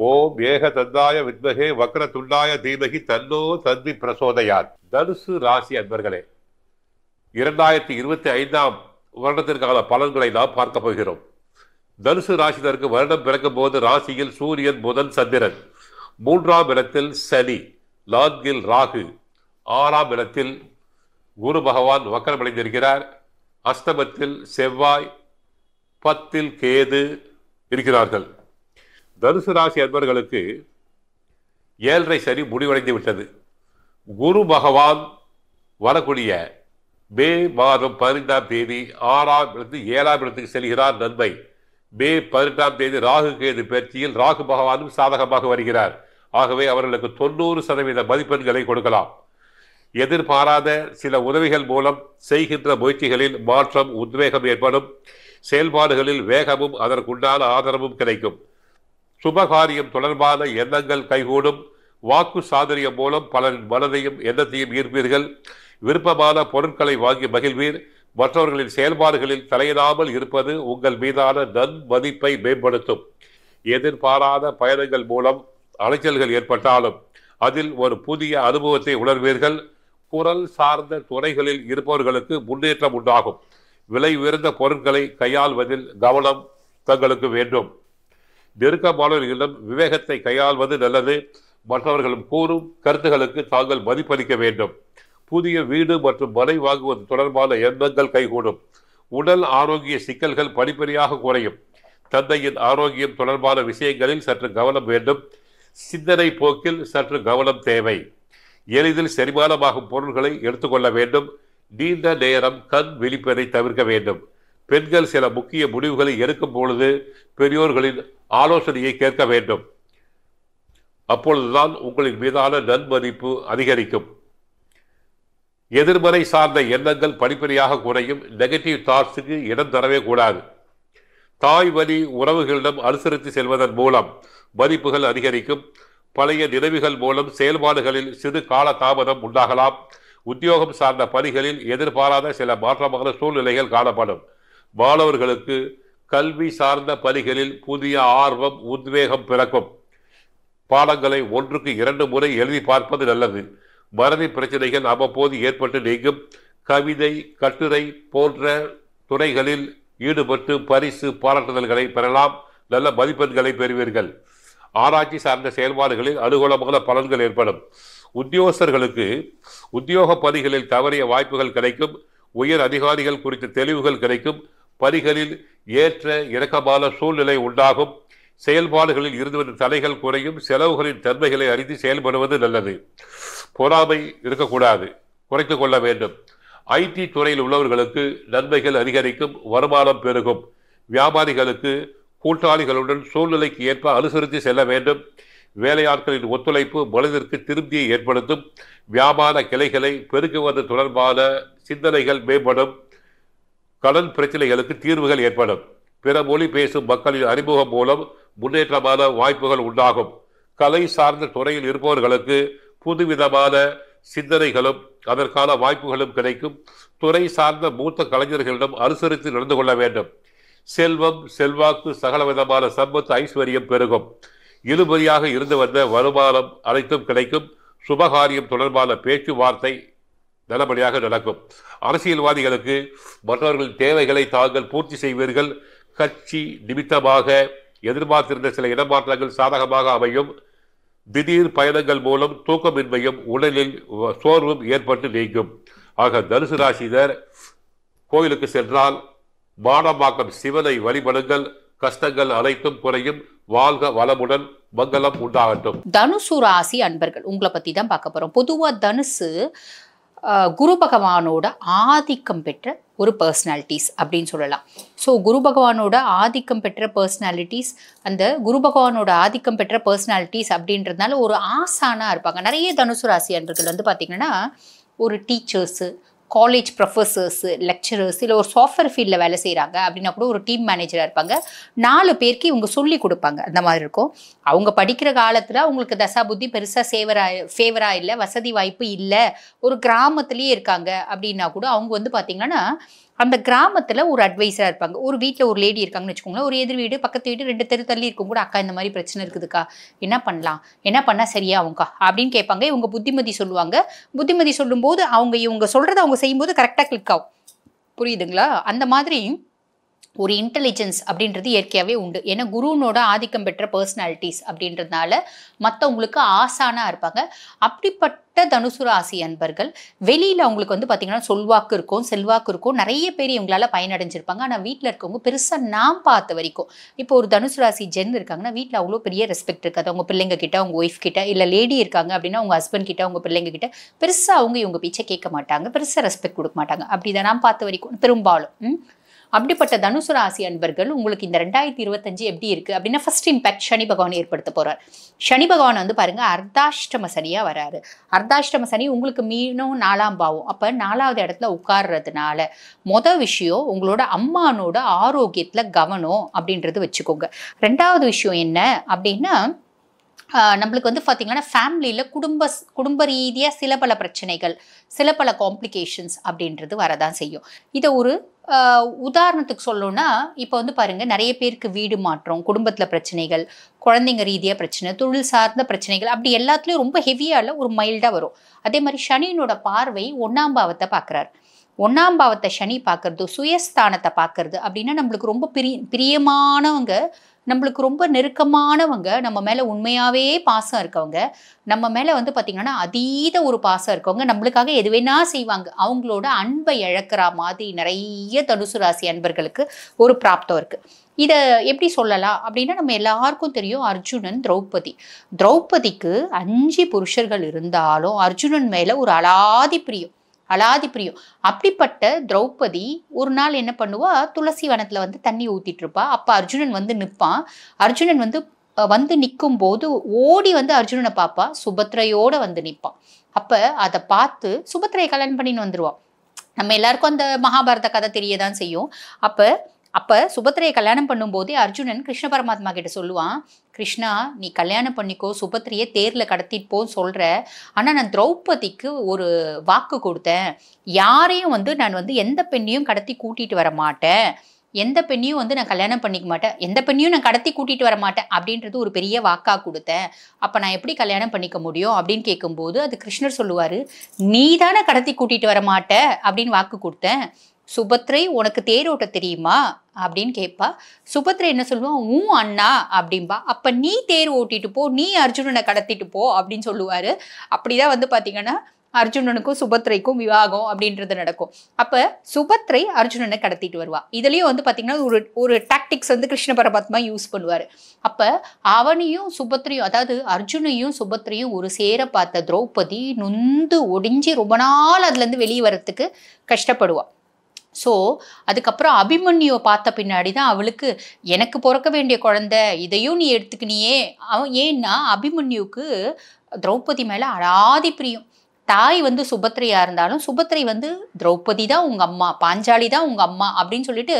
ஓம் ஏக தந்தாய வித்மகே வக்ர துண்டாய தீமகி தன்னோ தந்தி பிரசோதயாத். தனுசு ராசி அன்பர்களே, 2025ஆம் வருடத்திற்கான பலன்களை நாம் பார்க்க போகிறோம். தனுசு ராசினருக்கு வருடம் பிறக்கும் போது ராசியில் சூரியன், புதன், சந்திரன், 3ஆம் இடத்தில் சனி, 4இல் ராகு, 6ஆம் இடத்தில் குரு பகவான் வக்கரமடைந்திருக்கிறார். அஷ்டமத்தில் செவ்வாய், 10இல் கேது இருக்கிறார்கள். தனுசு ராசி அன்பர்களுக்கு 7.5 சனி முடிவடைந்து விட்டது. குரு பகவான் வரக்கூடிய மே மாதம் 15ஆம் தேதி 6ஆம் இடத்து 7ஆம் இடத்துக்கு செல்கிறார். நன்மை. மே 18ஆம் தேதி ராகு கேது பயிற்சியில் ராகு பகவானும் சாதகமாக வருகிறார். ஆகவே அவர்களுக்கு 90% மதிப்பெண்களை கொடுக்கலாம். எதிர்பாராத சில உதவிகள் மூலம் செய்கின்ற முயற்சிகளில் மாற்றம், உத்வேகம் ஏற்படும். செயல்பாடுகளில் வேகமும் அதற்குண்டான ஆதரவும் கிடைக்கும். சுபகாரியம் தொடர்பான எண்ணங்கள் கைகூடும். வாக்கு சாதுரியம் மூலம் பலரின் மனதையும் எண்ணத்தையும் ஈர்ப்பீர்கள். விருப்பமான பொருட்களை வாங்கி மகிழ்வீர். மற்றவர்களின் செயல்பாடுகளில் தலையிடாமல் இருப்பது உங்கள் மீதான நன்மதிப்பை மேம்படுத்தும். எதிர்பாராத பயணங்கள் மூலம் அலைச்சல்கள் ஏற்பட்டாலும் அதில் ஒரு புதிய அனுபவத்தை உணர்வீர்கள். குரல் சார்ந்த துறைகளில் இருப்பவர்களுக்கு முன்னேற்றம் உண்டாகும். விலை உயர்ந்த பொருட்களை கையாள்வதில் கவனம் தங்களுக்கு வேண்டும். நெருக்கமானவர்களிடம் விவேகத்தை கையாள்வது நல்லது. மற்றவர்களும் கூறும் கருத்துகளுக்கு தாங்கள் மதிப்பளிக்க வேண்டும். புதிய வீடு மற்றும் மனை வாங்குவது தொடர்பான எண்ணங்கள் கைகூடும். உடல் ஆரோக்கிய சிக்கல்கள் படிப்படியாக குறையும். தந்தையின் ஆரோக்கியம் தொடர்பான விஷயங்களில் சற்று கவனம் வேண்டும். சிந்தனை போக்கில் சற்று கவனம் தேவை. எளிதில் செரிமானமாகும் பொருட்களை எடுத்துக்கொள்ள வேண்டும். நீண்ட நேரம் கண் விழிப்பதை தவிர்க்க வேண்டும். பெண்கள் சில முக்கிய முடிவுகளை எடுக்கும் பொழுது பெரியோர்களின் ஆலோசனையை கேட்க வேண்டும். அப்பொழுதுதான் உங்களின் மீதான நன்மதிப்பு அதிகரிக்கும். எதிர்மறை சார்ந்த எண்ணங்கள் படிப்படியாக குறையும். நெகட்டிவ் தாட்ஸுக்கு இடம் தரவே கூடாது. தாய் வழி உறவுகளிடம் அனுசரித்து செல்வதன் மூலம் மதிப்புகள் அதிகரிக்கும். பழைய நினைவுகள் மூலம் செயல்பாடுகளில் சிறு கால தாமதம் உண்டாகலாம். உத்தியோகம் சார்ந்த பணிகளில் எதிர்பாராத சில மாற்றமான சூழ்நிலைகள் காணப்படும். மாணவர்களுக்கு கல்வி சார்ந்த பணிகளில் புதிய ஆர்வம், உத்வேகம் பிறக்கும். பாடங்களை 1க்கு 2 முறை எழுதி பார்ப்பது நல்லது. மறதி பிரச்சனைகள் அவ்வப்போது ஏற்பட்டு நீங்கும். கவிதை, கட்டுரை போன்ற துறைகளில் ஈடுபட்டு பரிசு, பாராட்டுதல்களை பெறலாம். நல்ல மதிப்பெண்களை பெறுவீர்கள். ஆராய்ச்சி சார்ந்த செயல்பாடுகளில் அனுகூலமான பலன்கள் ஏற்படும். உத்தியோகஸ்தர்களுக்கு உத்தியோக பணிகளில் தவறிய வாய்ப்புகள் கிடைக்கும். உயர் அதிகாரிகள் குறித்த தெளிவுகள் கிடைக்கும். பணிகளில் ஏற்ற இறக்கமான சூழ்நிலை உண்டாகும். செயல்பாடுகளில் இருந்து வந்த தடைகள் குறையும். செலவுகளின் தன்மைகளை அறிந்து செயல்படுவது நல்லது. பொறாமை இருக்கக்கூடாது, குறைத்துக் கொள்ள வேண்டும். ஐடி துறையில் உள்ளவர்களுக்கு நன்மைகள் அதிகரிக்கும். வருமானம் பெருகும். வியாபாரிகளுக்கு கூட்டாளிகளுடன் சூழ்நிலைக்கு ஏற்ப அனுசரித்து செல்ல வேண்டும். வேலையாட்களின் ஒத்துழைப்பு மனதிற்கு திருப்தியை ஏற்படுத்தும். வியாபார கிளைகளை பெருக்குவது தொடர்பான சிந்தனைகள் மேம்படும். கடன் பிரச்சனைகளுக்கு தீர்வுகள் ஏற்படும். பிற மொழி பேசும் மக்களின் அறிமுகம் மூலம் முன்னேற்றமான வாய்ப்புகள் உண்டாகும். கலை சார்ந்த துறையில் இருப்பவர்களுக்கு புதுவிதமான சிந்தனைகளும் அதற்கான வாய்ப்புகளும் கிடைக்கும். துறை சார்ந்த மூத்த கலைஞர்களிடம் அனுசரித்து நடந்து கொள்ள வேண்டும். செல்வம், செல்வாக்கு, சகலவிதமான சம்பத்து, ஐஸ்வர்யம் பெருகும். இழுபறியாக இருந்து வந்த வருமானம் அனைத்தும் கிடைக்கும். சுபகாரியம் தொடர்பான பேச்சுவார்த்தை நல்லபடியாக நடக்கும். அரசியல்வாதிகளுக்கு மற்றவர்களின் தேவைகளை தாங்கள் பூர்த்தி செய்வீர்கள். கட்சி நிமித்தமாக எதிர்பார்த்திருந்த சில இடமாற்றங்கள் சாதகமாக அமையும். திடீர் பயணங்கள் மூலம் தூக்கமின்மையும் உடலில் சோர்வும் ஏற்பட்டு நீங்கும். ஆக தனுசு ராசினர் கோயிலுக்கு சென்றால் மாடமாக்கம் சிவனை வழிபடுங்கள். கஷ்டங்கள் அனைத்தும் குறையும். வாழ்க வளமுடன், மங்களம் உண்டாகட்டும். தனுசு ராசி அன்பர்கள் உங்களை பத்தி தான் பார்க்க போறோம். பொதுவா தனுசு குரு பகவானோட ஆதிக்கம் பெற்ற ஒரு பர்சனாலிட்டிஸ் அப்படின்னு சொல்லலாம். ஸோ குரு பகவானோட ஆதிக்கம் பெற்ற பர்சனாலிட்டிஸ், அந்த குரு பகவானோட ஆதிக்கம் பெற்ற பர்சனாலிட்டிஸ் அப்படின்றதுனால ஒரு ஆசானாக இருப்பாங்க. நிறைய தனுசு ராசி அன்பர்கள் வந்து பார்த்திங்கன்னா ஒரு டீச்சர்ஸு, காலேஜ் ப்ரொஃபஸர்ஸு, லெக்சரர்ஸ், இல்லை ஒரு சாஃப்ட்வேர் ஃபீல்டில் வேலை செய்கிறாங்க அப்படின்னா கூட ஒரு டீம் மேனேஜராக இருப்பாங்க. 4 பேருக்கு இவங்க சொல்லி கொடுப்பாங்க. அந்த மாதிரி இருக்கும். அவங்க படிக்கிற காலத்தில் அவங்களுக்கு தசா புத்தி பெருசாக ஃபேவராக இல்லை, வசதி வாய்ப்பு இல்லை, ஒரு கிராமத்துலேயே இருக்காங்க அப்படின்னா கூட அவங்க வந்து பார்த்திங்கன்னா அந்த கிராமத்தில் ஒரு அட்வைஸராக இருப்பாங்க. ஒரு வீட்டில் ஒரு லேடி இருக்காங்கன்னு வச்சுக்கோங்களேன். ஒரு எதிர் வீடு பக்கத்து வீடு 2 தெரு தள்ளி இருக்கும் கூட, அக்கா இந்த மாதிரி பிரச்சனை இருக்குதுக்கா, என்ன பண்ணலாம், என்ன பண்ணால் சரியாகும்க்கா அப்படின்னு கேட்பாங்க. இவங்க புத்திமதி சொல்லுவாங்க. புத்திமதி சொல்லும்போது இவங்க சொல்கிறத அவங்க செய்யும்போது கரெக்டாக கிளிக் ஆகும். புரியுதுங்களா? அந்த மாதிரி ஒரு இன்டெலிஜென்ஸ் அப்படின்றது இயற்கையாகவே உண்டு. ஏன்னா குருனோட ஆதிக்கம் பெற்ற பர்சனாலிட்டிஸ் அப்படின்றதுனால மற்றவங்களுக்கு ஆசானாக இருப்பாங்க. அப்படிப்பட்ட தனுசு ராசி அன்பர்கள் வெளியில் அவங்களுக்கு வந்து பார்த்திங்கன்னா சொல்வாக்கு இருக்கும், செல்வாக்கு இருக்கும், நிறைய பேர் இவங்களால பயனடைஞ்சிருப்பாங்க. ஆனால் வீட்டில் இருக்கவங்க பெருசாக நாம் பார்த்த வரைக்கும், இப்போ ஒரு தனுசு ராசி ஜென் இருக்காங்கன்னா வீட்டில் அவ்வளோ பெரிய ரெஸ்பெக்ட் இருக்காது. அவங்க பிள்ளைங்க கிட்ட, அவங்க ஒய்ஃப் கிட்ட, இல்லை லேடி இருக்காங்க அப்படின்னா அவங்க ஹஸ்பண்ட் கிட்ட, அவங்க பிள்ளைங்க கிட்ட பெருசாக இவங்க பேச்சை கேட்க மாட்டாங்க, பெருசாக ரெஸ்பெக்ட் கொடுக்க மாட்டாங்க. அப்படிதான் நான் பார்த்த வரைக்கும் பெரும்பாலும். அப்படிப்பட்ட தனுசு ராசி அன்பர்கள் உங்களுக்கு இந்த 2025 எப்படி இருக்குது அப்படின்னா, ஃபர்ஸ்ட் இம்பேக்ட் சனி பகவான் ஏற்படுத்த போகிறார். சனி பகவான் வந்து பாருங்கள் அர்த்தாஷ்டம சனியாக வராரு. அர்த்தாஷ்டம சனி உங்களுக்கு மீனும் 4ஆம் பாவம். அப்போ 4வது இடத்துல உட்கார்றதுனால விஷயம் உங்களோட அம்மானோட ஆரோக்கியத்தில் கவனம் அப்படின்றது வச்சுக்கோங்க. 2வது விஷயம் என்ன அப்படின்னா, நம்மளுக்கு வந்து பார்த்திங்கன்னா ஃபேமிலியில் குடும்ப ரீதியாக சில பல பிரச்சனைகள், சில பல காம்ப்ளிகேஷன்ஸ் அப்படின்றது வரதான் செய்யும். இதை ஒரு உதாரணத்துக்கு சொல்லணும்னா, இப்போ வந்து பாருங்கள் நிறைய பேருக்கு வீடு மாற்றம், குடும்பத்தில் பிரச்சனைகள், குழந்தைங்க ரீதியாக பிரச்சனை, தொழில் சார்ந்த பிரச்சனைகள், அப்படி எல்லாத்துலேயும் ரொம்ப ஹெவியாக இல்லை, ஒரு மைல்டாக வரும். அதே மாதிரி சனியினோட பார்வை 1ஆம் பாவத்தை பார்க்குறாரு. 1ஆம் பாவத்தை சனி பார்க்கறது, சுயஸ்தானத்தை பார்க்கறது அப்படின்னா நம்மளுக்கு ரொம்ப பிரியமானவங்க, நம்மளுக்கு ரொம்ப நெருக்கமானவங்க, நம்ம மேலே உண்மையாகவே பாசம் இருக்கவங்க, நம்ம மேலே வந்து பார்த்திங்கன்னா அதீத ஒரு பாசம் இருக்கவங்க, நம்மளுக்காக எது வேணா செய்வாங்க. அவங்களோட அன்பை இழக்கிற மாதிரி நிறைய தனுசு ராசி அன்பர்களுக்கு ஒரு பிராப்தம் இருக்குது. இதை எப்படி சொல்லலாம் அப்படின்னா, நம்ம எல்லாருக்கும் தெரியும் அர்ஜுனன், திரௌபதிக்கு 5 புருஷர்கள் இருந்தாலும் அர்ஜுனன் மேலே ஒரு அலாதி பிரியம். அப்படிப்பட்ட திரௌபதி ஒரு நாள் என்ன பண்ணுவா, துளசி வனத்துல வந்து தண்ணி ஊத்திட்டு இருப்பா. அப்ப அர்ஜுனன் வந்து நிற்பான். அர்ஜுனன் வந்து நிற்கும் போது ஓடி வந்து அர்ஜுனனை பார்ப்பா. சுபத்ரையோட வந்து நிற்பான். அப்ப அதை பார்த்து சுபத்ரையை கல்யாணம் பண்ணின்னு வந்துருவான். நம்ம எல்லாருக்கும் அந்த மகாபாரத கதை தெரியதான் செய்யும். அப்ப சுபத்ரையை கல்யாணம் பண்ணும்போதே அர்ஜுனன் கிருஷ்ண பரமாத்மா கிட்ட சொல்லுவான், கிருஷ்ணா நீ கல்யாணம் பண்ணிக்கோ, சுபத்ரையை தேர்ல கடத்திட்டு போன்னு சொல்ற, ஆனா நான் திரௌபதிக்கு ஒரு வாக்கு கொடுத்தேன், யாரையும் வந்து நான் வந்து எந்த பெண்ணையும் கடத்தி கூட்டிட்டு வர மாட்டேன், எந்த பெண்ணையும் வந்து நான் கல்யாணம் பண்ணிக்க மாட்டேன், எந்த பெண்ணையும் நான் கடத்தி கூட்டிட்டு வர மாட்டேன் அப்படின்றது ஒரு பெரிய வாக்கா கொடுத்தேன். அப்ப நான் எப்படி கல்யாணம் பண்ணிக்க முடியும் அப்படின்னு கேட்கும்போது அது கிருஷ்ணர் சொல்லுவாரு, நீ தானே கடத்தி கூட்டிட்டு வர மாட்ட அப்படின்னு வாக்கு கொடுத்தேன். சுபத்ரை உனக்கு தேரோட்ட தெரியுமா அப்படின்னு கேட்பா. சுபத்ரை என்ன சொல்லுவான், அண்ணா அப்படின்பா. அப்ப நீ தேர் ஓட்டிட்டு போ, நீ அர்ஜுனனை கடத்திட்டு போ அப்படின்னு சொல்லுவாரு. அப்படிதான் வந்து பாத்தீங்கன்னா அர்ஜுனனுக்கும் சுபத்ரைக்கும் விவாகம் அப்படின்றது நடக்கும். அப்ப சுபத்ரை அர்ஜுனனை கடத்திட்டு வருவா. இதுலயும் வந்து பாத்தீங்கன்னா ஒரு டாக்டிக்ஸ் வந்து கிருஷ்ண பரமாத்மா யூஸ் பண்ணுவாரு. அப்ப அவனையும் சுபத்ரையும், அதாவது அர்ஜுனையும் சுபத்ரையும் ஒரு சேர பார்த்த திரௌபதி நொந்து ஒடிஞ்சு ரொம்ப நாள் அதுல இருந்து வெளியே வர்றதுக்கு கஷ்டப்படுவா. ஸோ அதுக்கப்புறம் அபிமன்யுவை பார்த்த பின்னாடி தான் அவளுக்கு, எனக்கு பிறக்க வேண்டிய குழந்தை இதையும் நீ எடுத்துக்கினியே. ஏன்னா அபிமன்யுக்கு திரௌபதி மேலே அலாதி பிரியம். தாய் வந்து சுபத்ரையா இருந்தாலும் சுபத்ரை வந்து திரௌபதி தான் உங்க அம்மா, பாஞ்சாலி தான் உங்க அம்மா அப்படின்னு சொல்லிட்டு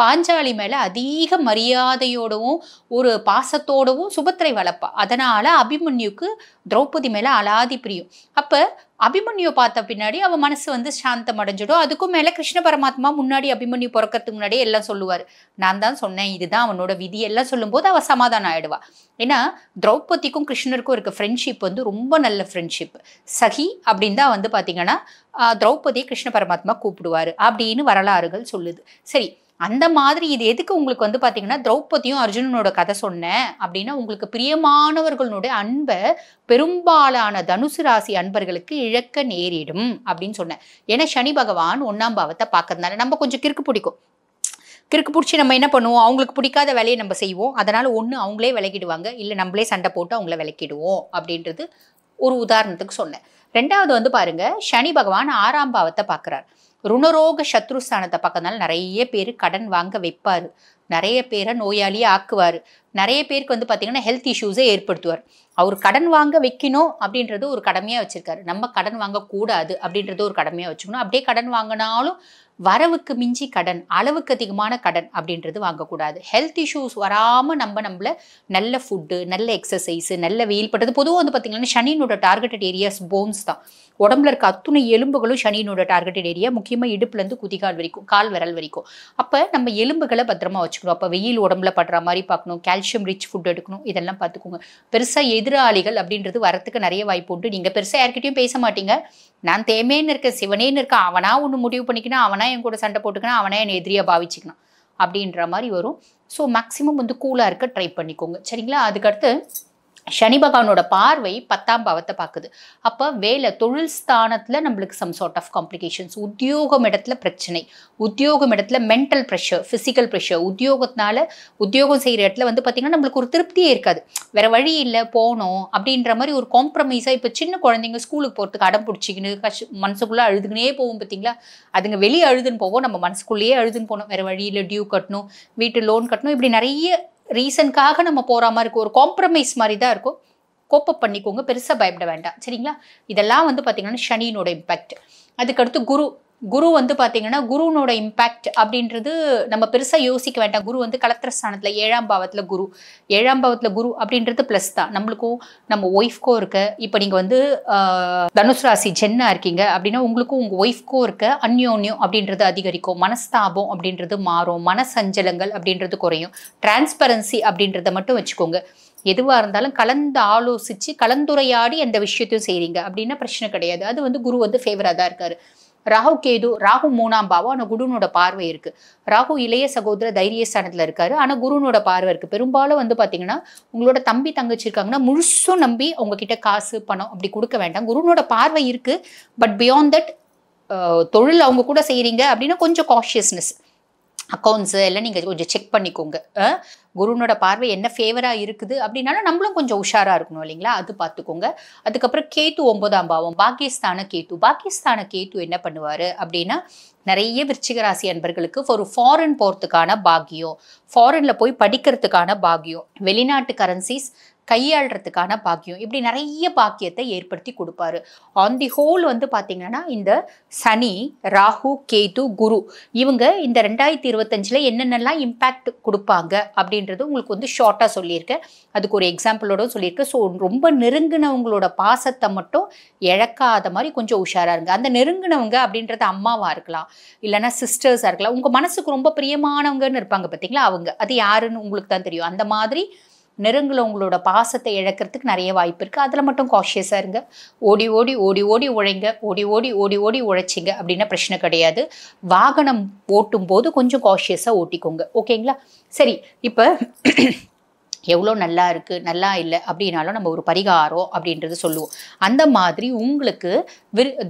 பாஞ்சாலி மேல அதிக மரியாதையோடவும் ஒரு பாசத்தோடவும் சுபத்ரை வளர்ப்பா. அதனால அபிமன்யுக்கு திரௌபதி மேல அலாதி பிரியம். அப்ப அபிமன்யு பார்த்த பின்னாடி அவன் மனசு வந்து சாந்தம் அடைஞ்சிடும். அதுக்கும் மேல கிருஷ்ண பரமாத்மா முன்னாடி அபிமன்யு பிறக்கிறதுக்கு முன்னாடியே எல்லாம் சொல்லுவார், நான் தான் சொன்னேன், இதுதான் அவனோட விதி எல்லாம் சொல்லும்போது அவ சமாதானம் ஆயிடுவா. ஏன்னா திரௌபதிக்கும் கிருஷ்ணருக்கும் இருக்க ஃப்ரெண்ட்ஷிப் வந்து ரொம்ப நல்ல ஃப்ரெண்ட்ஷிப். சகி அப்படின்னு தான் வந்து பாத்தீங்கன்னா திரௌபதியை கிருஷ்ண பரமாத்மா கூப்பிடுவாரு அப்படின்னு வரலாறுகள் சொல்லுது. சரி, அந்த மாதிரி இது எதுக்கு உங்களுக்கு வந்து பாத்தீங்கன்னா திரௌபதியும் அர்ஜுனனோட கதை சொன்னேன் அப்படின்னா, உங்களுக்கு பிரியமானவர்களுடைய அன்பை பெரும்பாலான தனுசு ராசி அன்பர்களுக்கு இழக்க நேரிடும் அப்படின்னு சொன்னேன். ஏன்னா சனி பகவான் 1ஆம் பாவத்தை பார்க்கறதுனால நம்ம கொஞ்சம் கிறுக்கு பிடிச்சி நம்ம என்ன பண்ணுவோம், அவங்களுக்கு பிடிக்காத வேலையை நம்ம செய்வோம். அதனால ஒன்று அவங்களே விலகிடுவாங்க, இல்லை நம்மளே சண்டை போட்டு அவங்கள விலக்கிடுவோம் அப்படின்றது ஒரு உதாரணத்துக்கு சொன்னேன். 2வது வந்து பாருங்க, சனி பகவான் 6ஆம் பாவத்தை பார்க்குறார். ருணரோக சத்ருஸ்தானத்தை பார்க்கறதுனால நிறைய பேர் கடன் வாங்க வைப்பார், நிறைய பேரை நோயாளியே ஆக்குவார், நிறைய பேருக்கு வந்து பார்த்தீங்கன்னா ஹெல்த் இஷ்யூஸை ஏற்படுத்துவார். அவர் கடன் வாங்க வைக்கணும் அப்படின்றது ஒரு கடமையாக வச்சுருக்காரு. நம்ம கடன் வாங்கக்கூடாது அப்படின்றது ஒரு கடமையாக வச்சுக்கணும். அப்படியே கடன் வாங்கினாலும் வரவுக்கு மிஞ்சி கடன், அளவுக்கு அதிகமான கடன் அப்படின்றது வாங்கக்கூடாது. ஹெல்த் இஷ்யூஸ் வராமல் நம்மள நல்ல ஃபுட்டு, நல்ல எக்ஸசைஸ், நல்ல வெயில் பட்டது. பொதுவாக வந்து பார்த்தீங்கன்னா சனியினோட டார்கெட்டட் ஏரியாஸ் போன்ஸ் தான். உடம்புல இருக்க அத்துணை எலும்புகளும் சனியினோட டார்கெட்டட் ஏரியா, முக்கியமாக இடுப்புலேருந்து குதிகால் வரைக்கும், கால் விரல் வரைக்கும். அப்போ நம்ம எலும்புகளை பத்திரமா வச்சுக்கணும். அப்போ வெயில் உடம்புல படுற மாதிரி பார்க்கணும், கால்சியம் ரிச் ஃபுட் எடுக்கணும், இதெல்லாம் பார்த்துக்கோங்க. பெருசாக எதிராளிகள் அப்படின்றது வரத்துக்கு நிறைய வாய்ப்பு உண்டு. நீங்கள் பெருசாக யார்கிட்டையும் பேச மாட்டீங்க. நான் தேமேன்னு இருக்கேன், சிவனேன்னு இருக்கேன், அவனா ஒன்று முடிவு பண்ணிக்கணும், அவனா என் கூட சண்டை போட்டுக்கணும், அவனா என் எதிரியாக பாவிச்சுக்கணும் அப்படின்ற மாதிரி வரும். ஸோ மேக்ஸிமம் வந்து கூலாக இருக்க ட்ரை பண்ணிக்கோங்க. சரிங்களா? அதுக்கடுத்து சனி பகவானோட பார்வை 10ஆம் பாவத்தை பார்க்குது. அப்போ வேலை, தொழில் ஸ்தானத்தில் நம்மளுக்கு சம் சார்ட் ஆஃப் காம்ப்ளிகேஷன்ஸ், உத்தியோகம் இடத்துல பிரச்சனை, உத்தியோகம் இடத்துல மென்டல் ப்ரெஷர், ஃபிசிக்கல் ப்ரெஷர், உத்தியோகம் செய்கிற இடத்துல வந்து பார்த்திங்கன்னா நம்மளுக்கு ஒரு திருப்தியே இருக்காது. வேறு வழி இல்லை, போகணும் அப்படின்ற மாதிரி ஒரு காம்ப்ரமைஸாக. இப்போ சின்ன குழந்தைங்க ஸ்கூலுக்கு போகிறதுக்கு அடம் பிடிச்சிக்கின்னு மனசுக்குள்ளே அழுதுனே போகும் பார்த்தீங்களா? அதுங்க வெளியே அழுதுன்னு போவோம், நம்ம மனசுக்குள்ளேயே அழுதுன்னு போகணும். வேறு வழியில் டியூ கட்டணும், வீட்டு லோன் கட்டணும், இப்படி நிறைய ரீசனுக்காக நம்ம போகிற மாதிரி இருக்கும். ஒரு காம்ப்ரமைஸ் மாதிரி தான் இருக்கும். கோப்பப் பண்ணிக்கோங்க, பெருசாக பயப்பட வேண்டாம். சரிங்களா? இதெல்லாம் வந்து பார்த்திங்கன்னா சனியினோட இம்பேக்ட். அதுக்கடுத்து குரு வந்து பார்த்திங்கன்னா குருனோட இம்பேக்ட் அப்படின்றது நம்ம பெருசாக யோசிக்க வேண்டாம். குரு வந்து கலத்திர ஸ்தானத்தில் 7ஆம் பாவத்தில் குரு, 7ஆம் பாவத்தில் குரு அப்படின்றது ப்ளஸ் தான் நம்மளுக்கும், நம்ம ஒய்ஃப்க்கும் இருக்க. இப்போ நீங்கள் வந்து தனுசு ராசி ஜென்னா இருக்கீங்க அப்படின்னா உங்களுக்கும் உங்கள் ஒய்ஃப்க்கும் இருக்க அந்யோன்யம் அப்படின்றது அதிகரிக்கும், மனஸ்தாபம் அப்படின்றது மாறும், மனசஞ்சலங்கள் அப்படின்றது குறையும், டிரான்ஸ்பரன்சி அப்படின்றத மட்டும் வச்சுக்கோங்க. எதுவாக இருந்தாலும் கலந்து ஆலோசித்து கலந்துரையாடி எந்த விஷயத்தையும் செய்கிறீங்க அப்படின்னா பிரச்சனை கிடையாது. அது வந்து குரு வந்து ஃபேவராக தான் இருக்காரு. ராகு கேது, ராகு 3ஆம் பாவம், ஆனால் குருனோட பார்வை இருக்கு. ராகு இளைய சகோதர தைரியஸ்தானத்தில் இருக்காரு, ஆனால் குருனோட பார்வை இருக்கு. பெரும்பாலும் வந்து பார்த்தீங்கன்னா உங்களோட தம்பி தங்கச்சி இருக்காங்கன்னா முழுசும் நம்பி உங்ககிட்ட காசு பணம் அப்படி கொடுக்க வேண்டாம். குருனோட பார்வை இருக்கு. பட் பியாண்ட் தட் தொழில் அவங்க கூட செய்கிறீங்க அப்படின்னா கொஞ்சம் காஷியஸ்னஸ், அக்கௌண்ட்ஸு எல்லாம் நீங்கள் கொஞ்சம் செக் பண்ணிக்கோங்க. குருனோட பார்வை என்ன ஃபேவராக இருக்குது அப்படின்னாலும் நம்மளும் கொஞ்சம் உஷாராக இருக்கணும் இல்லைங்களா? அது பார்த்துக்கோங்க. அதுக்கப்புறம் கேத்து 9ஆம் பாவம், பாக்கியஸ்தான கேத்து என்ன பண்ணுவார் அப்படின்னா நிறைய விருச்சிக ராசி அன்பர்களுக்கு ஒரு ஃபாரின் போகிறதுக்கான பாக்கியம், ஃபாரினில் போய் படிக்கிறதுக்கான பாக்கியம், வெளிநாட்டு கரன்சிஸ் கையாளுறதுக்கான பாக்கியம், இப்படி நிறைய பாக்கியத்தை ஏற்படுத்தி கொடுப்பாரு. ஆன் தி ஹோல் வந்து பார்த்தீங்கன்னா இந்த சனி, ராகு, கேது, குரு இவங்க இந்த 2025 என்னென்னலாம் இம்பேக்ட் கொடுப்பாங்க அப்படின்றது உங்களுக்கு வந்து ஷார்ட்டாக சொல்லியிருக்கேன். அதுக்கு ஒரு எக்ஸாம்பிளோட சொல்லியிருக்கேன். ஸோ ரொம்ப நெருங்கினவங்களோட பாசத்தை மட்டும் இழக்காத மாதிரி கொஞ்சம் உஷாராக இருங்க. அந்த நெருங்கினவங்க அப்படின்றது அம்மாவாக இருக்கலாம், இல்லைன்னா சிஸ்டர்ஸாக இருக்கலாம், உங்கள் மனசுக்கு ரொம்ப பிரியமானவங்கன்னு இருப்பாங்க பார்த்தீங்களா, அவங்க அது யாருன்னு உங்களுக்கு தான் தெரியும். அந்த மாதிரி நெருங்கில் உங்களோட பாசத்தை இழக்கிறதுக்கு நிறைய வாய்ப்பு இருக்குது. அதில் மட்டும் காஷியஸாக இருங்க. ஓடி ஓடி உழைங்க, ஓடி உழைச்சிங்க அப்படின்னா பிரச்சனை கிடையாது. வாகனம் ஓட்டும் போது கொஞ்சம் காஷியஸாக ஓட்டிக்கோங்க. ஓகேங்களா? சரி, இப்போ எவ்வளோ நல்லா இருக்குது நல்லா இல்லை அப்படின்னாலும் நம்ம ஒரு பரிகாரம் அப்படின்றது சொல்லுவோம். அந்த மாதிரி உங்களுக்கு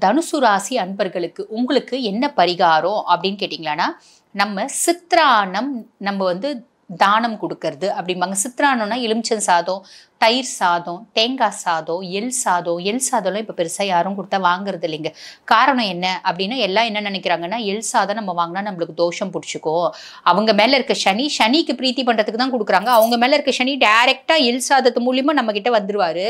தனுசு ராசி அன்பர்களுக்கு உங்களுக்கு என்ன பரிகாரம் அப்படின்னு கேட்டிங்களான்னா, நம்ம சித்ரானம் நம்ம வந்து தானம் கொடுக்கறது அப்படிம்பாங்க. சித்ரானம்னா எலுமிச்சம் சாதம், தயிர் சாதம், தேங்காய் சாதம், எல் சாதம்லாம் இப்போ பெருசாக யாரும் கொடுத்தா வாங்குறது இல்லைங்க. காரணம் என்ன அப்படின்னா எல்லாம் என்ன நினைக்கிறாங்கன்னா எல் சாதம் நம்ம வாங்கினா நம்மளுக்கு தோஷம் பிடிச்சிக்கும், அவங்க மேலே இருக்க சனிக்கு பிரீத்தி பண்ணுறதுக்கு தான் கொடுக்குறாங்க, அவங்க மேலே இருக்க சனி டைரெக்டாக எல் சாதத்து மூலியமாக நம்மக்கிட்ட வந்துடுவார்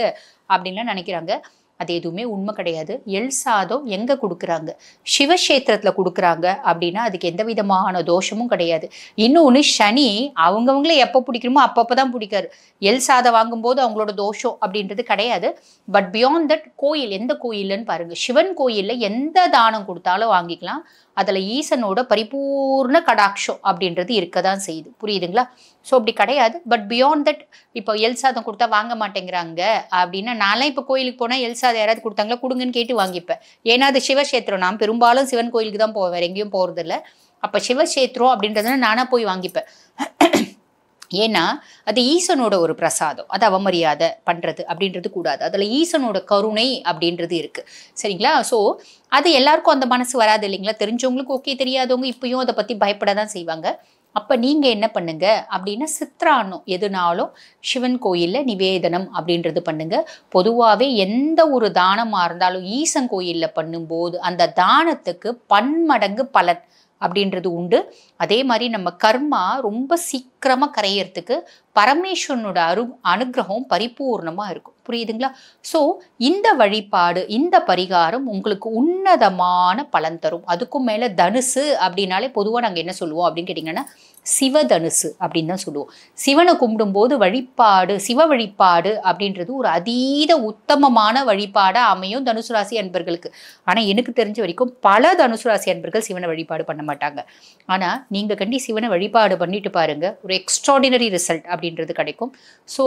அப்படின்லாம் நினைக்கிறாங்க. அது எதுவுமே உண்மை கிடையாது. எல் சாதம் எங்கே கொடுக்குறாங்க? சிவக்ஷேத்திரத்தில் கொடுக்குறாங்க அப்படின்னா அதுக்கு எந்த விதமான தோஷமும் கிடையாது. இன்னொன்று, சனி அவங்கவுங்களே எப்போ பிடிக்கணுமோ அப்பப்போ தான் பிடிக்காரு. எல் சாதம் வாங்கும்போது அவங்களோட தோஷம் அப்படின்றது கிடையாது. பட் பியாண்ட் தட் கோயில், எந்த கோயில்னு பாருங்கள். சிவன் கோயிலில் எந்த தானம் கொடுத்தாலும் வாங்கிக்கலாம். அதில் ஈசனோட பரிபூர்ண கடாட்சம் அப்படின்றது இருக்க தான் செய்யுது. புரியுதுங்களா? ஸோ அப்படி கிடையாது. பட் பியாண்ட் தட் இப்போ எல் சாதம் கொடுத்தா வாங்க மாட்டேங்கிறாங்க அப்படின்னா, நான்லாம் இப்போ கோயிலுக்கு போனால் எல் சாதம் யாராவது கொடுத்தாங்களா கொடுங்கன்னு கேட்டு வாங்கிப்பேன். ஏன்னா அது சிவக்ஷேத்திரம், நான் பெரும்பாலும் சிவன் கோயிலுக்கு தான் போவேன், வேறு எங்கேயும் போகிறதில்ல. அப்போ சிவக்ஷேத்திரம் அப்படின்றதுனா நானாக போய் வாங்கிப்பேன். ஏன்னா அது ஈசனோட ஒரு பிரசாதம், அது அவமரியாதை பண்ணுறது அப்படின்றது கூடாது. அதில் ஈசனோட கருணை அப்படின்றது இருக்குது. சரிங்களா? ஸோ அது எல்லாருக்கும் அந்த மனசு வராது இல்லைங்களா? தெரிஞ்சவங்களுக்கு ஓகே, தெரியாதவங்க இப்பயும் அதை பற்றி பயப்பட தான் செய்வாங்க. அப்போ நீங்கள் என்ன பண்ணுங்க அப்படின்னா, சித்ரானம் எதுனாலும் சிவன் கோயிலில் நிவேதனம் அப்படின்றது பண்ணுங்க. பொதுவாகவே எந்த ஒரு தானமாக இருந்தாலும் ஈசன் கோயிலில் பண்ணும்போது அந்த தானத்துக்கு பன்மடங்கு பலன் அப்படின்றது உண்டு. அதே மாதிரி நம்ம கர்மா ரொம்ப சீக்கிரமா கரையறதுக்கு பரமேஸ்வரனோட அனுகிரகம் பரிபூர்ணமா இருக்கும். புரியுதுங்களா? ஸோ இந்த வழிபாடு, இந்த பரிகாரம் உங்களுக்கு உன்னதமான பலன் தரும். அதுக்கும் மேல தனுசு அப்படின்னாலே பொதுவாக நாங்கள் என்ன சொல்லுவோம் அப்படின்னு கேட்டிங்கன்னா, சிவதனுசு அப்படின்னு தான் சொல்லுவோம். சிவனை கும்பிடும்போது வழிபாடு, சிவ வழிபாடு அப்படின்றது ஒரு அதீத உத்தமமான வழிபாடாக அமையும் தனுசு ராசி அன்பர்களுக்கு. ஆனால் எனக்கு தெரிஞ்ச வரைக்கும் பல தனுசு ராசி அன்பர்கள் சிவனை வழிபாடு பண்ண மாட்டாங்க. ஆனால் நீங்கள் கண்டி சிவனை வழிபாடு பண்ணிட்டு பாருங்க, ஒரு எக்ஸ்ட்ராடினரி ரிசல்ட் அப்படின்றது கிடைக்கும். ஸோ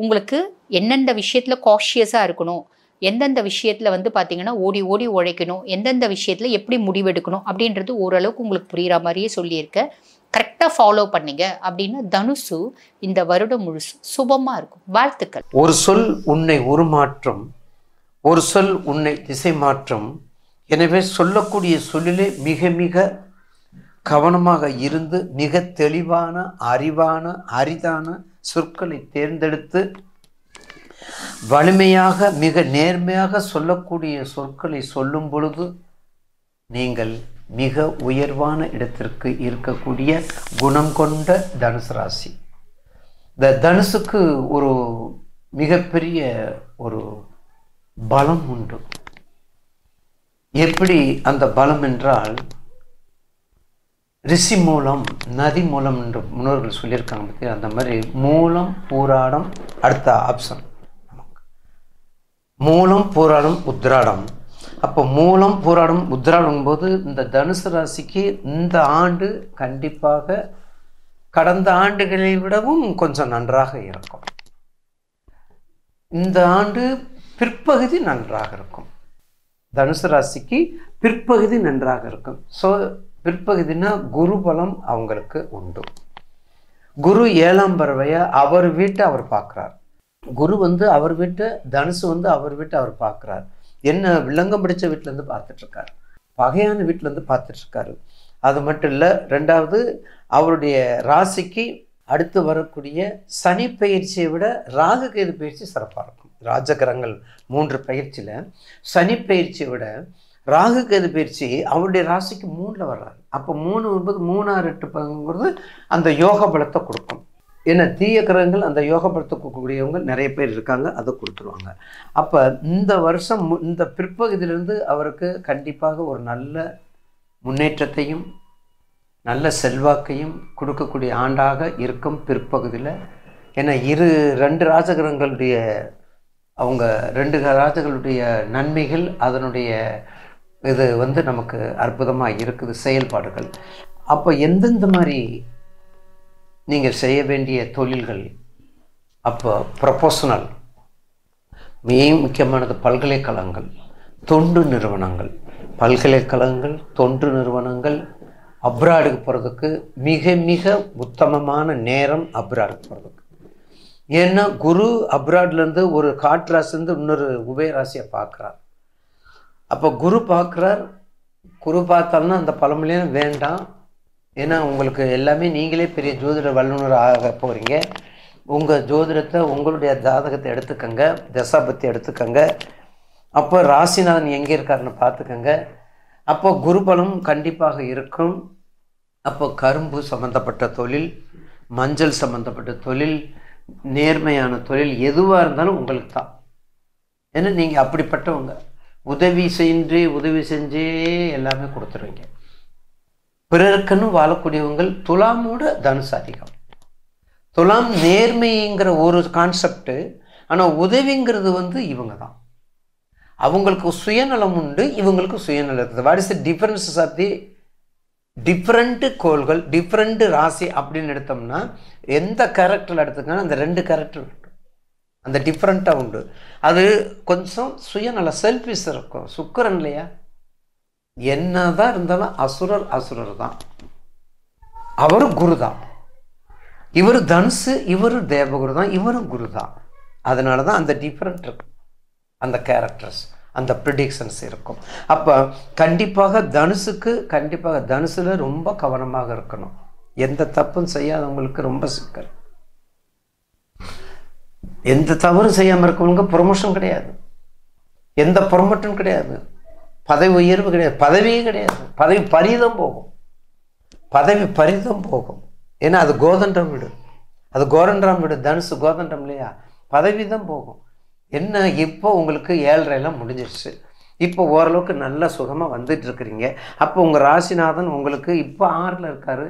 உங்களுக்கு எந்தெந்த விஷயத்தில் காஷியஸாக இருக்கணும், எந்தெந்த விஷயத்தில் வந்து பார்த்தீங்கன்னா ஓடி ஓடி உழைக்கணும், எந்தெந்த விஷயத்தில் எப்படி முடிவெடுக்கணும் அப்படின்றது ஓரளவுக்கு உங்களுக்கு புரிகிற மாதிரியே சொல்லியிருக்கேன். கரெக்டாக ஃபாலோ பண்ணீங்க அப்படின்னா தனுசு இந்த வருடம் முழுசு சுபமாக இருக்கும். வாழ்த்துக்கள். ஒரு சொல் உன்னை உருமாற்றும், ஒரு சொல் உன்னை திசை மாற்றும். எனவே சொல்லக்கூடிய சொல்லிலே மிக மிக கவனமாக இருந்து மிக தெளிவான, அறிவான, அரிதான சொற்களை தேர்ந்தெடுத்து வலிமையாக, மிக நேர்மையாக சொல்லக்கூடிய சொற்களை சொல்லும் பொழுது நீங்கள் மிக உயர்வான இடத்திற்கு இருக்கக்கூடிய குணம் கொண்ட தனுசு ராசி. இந்த தனுசுக்கு ஒரு மிகப்பெரிய ஒரு பலம் உண்டு. எப்படி அந்த பலம் என்றால், ரிஷி மூலம், நதி மூலம் என்று முன்னோர்கள் சொல்லியிருக்காங்க பற்றி, அந்த மாதிரி மூலம் பூராடம் அடுத்த ஆப்ஷன் மூலம் பூராடம் உத்திராடம். அப்போ மூலம் பூராடம் உத்திராடம் போது இந்த தனுசு ராசிக்கு இந்த ஆண்டு கண்டிப்பாக கடந்த ஆண்டுகளை விடவும் கொஞ்சம் நன்றாக இருக்கும். இந்த ஆண்டு பிற்பகுதி நன்றாக இருக்கும். தனுசு ராசிக்கு பிற்பகுதி நன்றாக இருக்கும். ஸோ பிற்பகுதினா குரு பலம் அவங்களுக்கு உண்டு. குரு 7ஆம் பறவையை அவர் வீட்டை அவர் பார்க்குறார். குரு வந்து அவர் வீட்டை, தனுசு வந்து அவர் வீட்டை அவர் பார்க்குறார். என்ன வில்லங்கம் பிடிச்ச வீட்டிலேருந்து பார்த்துட்ருக்காரு, பகையான வீட்டிலேருந்து பார்த்துட்ருக்காரு. அது மட்டும் இல்லை, ரெண்டாவது அவருடைய ராசிக்கு அடுத்து வரக்கூடிய சனி பயிற்சியை விட ராகு கேது பயிற்சி சிறப்பாக இருக்கும். ராஜகிரகங்கள் 3 பயிற்சியில் சனி பயிற்சியை விட ராகு கேது பயிற்சி அவருடைய ராசிக்கு 3ல் வர்றாரு. அப்போ 3 என்பது 3, 6, 8 பங்குங்கிறது அந்த யோக பலத்தை கொடுக்கும். ஏன்னா தீய கிரகங்கள் அந்த யோக பலத்தை கொடுக்கக்கூடியவங்க நிறைய பேர் இருக்காங்க, அதை கொடுத்துருவாங்க. அப்போ இந்த வருஷம் இந்த பிற்பகுதியிலிருந்து அவருக்கு கண்டிப்பாக ஒரு நல்ல முன்னேற்றத்தையும் நல்ல செல்வாக்கையும் கொடுக்கக்கூடிய ஆண்டாக இருக்கும் பிற்பகுதியில். ஏன்னா 2 ராஜகிரகங்களுடைய அவங்க 2 ராஜகளுடைய நன்மைகள், அதனுடைய இது வந்து நமக்கு அற்புதமாக இருக்குது செயல்பாடுகள். அப்போ எந்தெந்த மாதிரி நீங்கள் செய்ய வேண்டிய தொழில்கள், அப்போ ப்ரொபோஷனல், மிக முக்கியமானது பல்கலைக்கழகங்கள், தொண்டு நிறுவனங்கள், பல்கலைக்கழகங்கள், தொண்டு நிறுவனங்கள், அப்ராடுக்கு போகிறதுக்கு மிக மிக உத்தமமான நேரம் அப்ராடுக்கு போகிறதுக்கு. ஏன்னா குரு அப்ராட்லேருந்து ஒரு காற்றாசிலேருந்து இன்னொரு உபயராசியை பார்க்குறார். அப்போ குரு பார்க்குறார். குரு பார்த்தாலும் அந்த பழமொழியும் வேண்டாம். ஏன்னா உங்களுக்கு எல்லாமே நீங்களே பெரிய ஜோதிட வல்லுநர் ஆக போகிறீங்க. உங்கள் ஜோதிடத்தை, உங்களுடைய ஜாதகத்தை எடுத்துக்கங்க, தசாபத்தி எடுத்துக்கங்க. அப்போ ராசிநாதன் எங்கே இருக்காருன்னு பார்த்துக்கங்க. அப்போ குருபலம் கண்டிப்பாக இருக்கும். அப்போ கரும்பு சம்மந்தப்பட்ட தொழில், மஞ்சள் சம்மந்தப்பட்ட தொழில், நேர்மையான தொழில் எதுவாக இருந்தாலும் உங்களுக்கு தான். ஏன்னா நீங்கள் அப்படிப்பட்டவங்க. உதவி செஞ்சே எல்லாமே கொடுத்துருவீங்க. பிறருக்குன்னு வாழக்கூடியவங்கள். துலாமோட தனுசு அதிகம். துலாம் நேர்மைங்கிற ஒரு கான்செப்டு, ஆனால் உதவிங்கிறது வந்து இவங்க தான். அவங்களுக்கு சுயநலம் உண்டு, இவங்களுக்கு சுயநலம் இருக்குது. What is the differences of the different கோள்கள், டிஃப்ரெண்ட் ராசி அப்படின்னு எடுத்தோம்னா, எந்த கேரக்டரில் எடுத்துக்கணும், அந்த 2 கேரக்டர் உண்டு, அந்த டிஃப்ரெண்ட்டாக உண்டு. அது கொஞ்சம் சுயநல செல்ஃபிஷ் இருக்கும். சுக்கிரன் இல்லையா, என்னதான் இருந்தாலும் அசுரர் தான். அவரும் குரு தான். இவர் தனுசு, இவர் தேவகுரு தான், இவரும் குரு தான். அதனால தான் அந்த டிஃப்ரெண்ட் இருக்கும், அந்த கேரக்டர்ஸ், அந்த ப்ரிடிக்ஷன்ஸ் இருக்கும். அப்போ கண்டிப்பாக தனுசுல ரொம்ப கவனமாக இருக்கணும். எந்த தப்பும் செய்யாதவங்களுக்கு ரொம்ப சிக்கல். எந்த தவறும் செய்யாமல் இருக்கவங்க ப்ரொமோஷன் கிடையாது, எந்த ப்ரொமோஷன் கிடையாது, பதவி உயர்வு கிடையாது, பதவியே கிடையாது, பதவி பறிதான் போகும். பதவி பறிந்தும் போகும். ஏன்னா அது கோதண்டம் வீடு, அது கோரண்டம் வீடு, தனுசு கோதண்டம் இல்லையா, பதவி தான் போகும். என்ன இப்போ உங்களுக்கு 7.5 முடிஞ்சிருச்சு, இப்போ ஓரளவுக்கு நல்ல சுகமாக வந்துட்டு இருக்கிறீங்க. அப்போ உங்கள் ராசிநாதன் உங்களுக்கு இப்போ 6ல் இருக்காரு,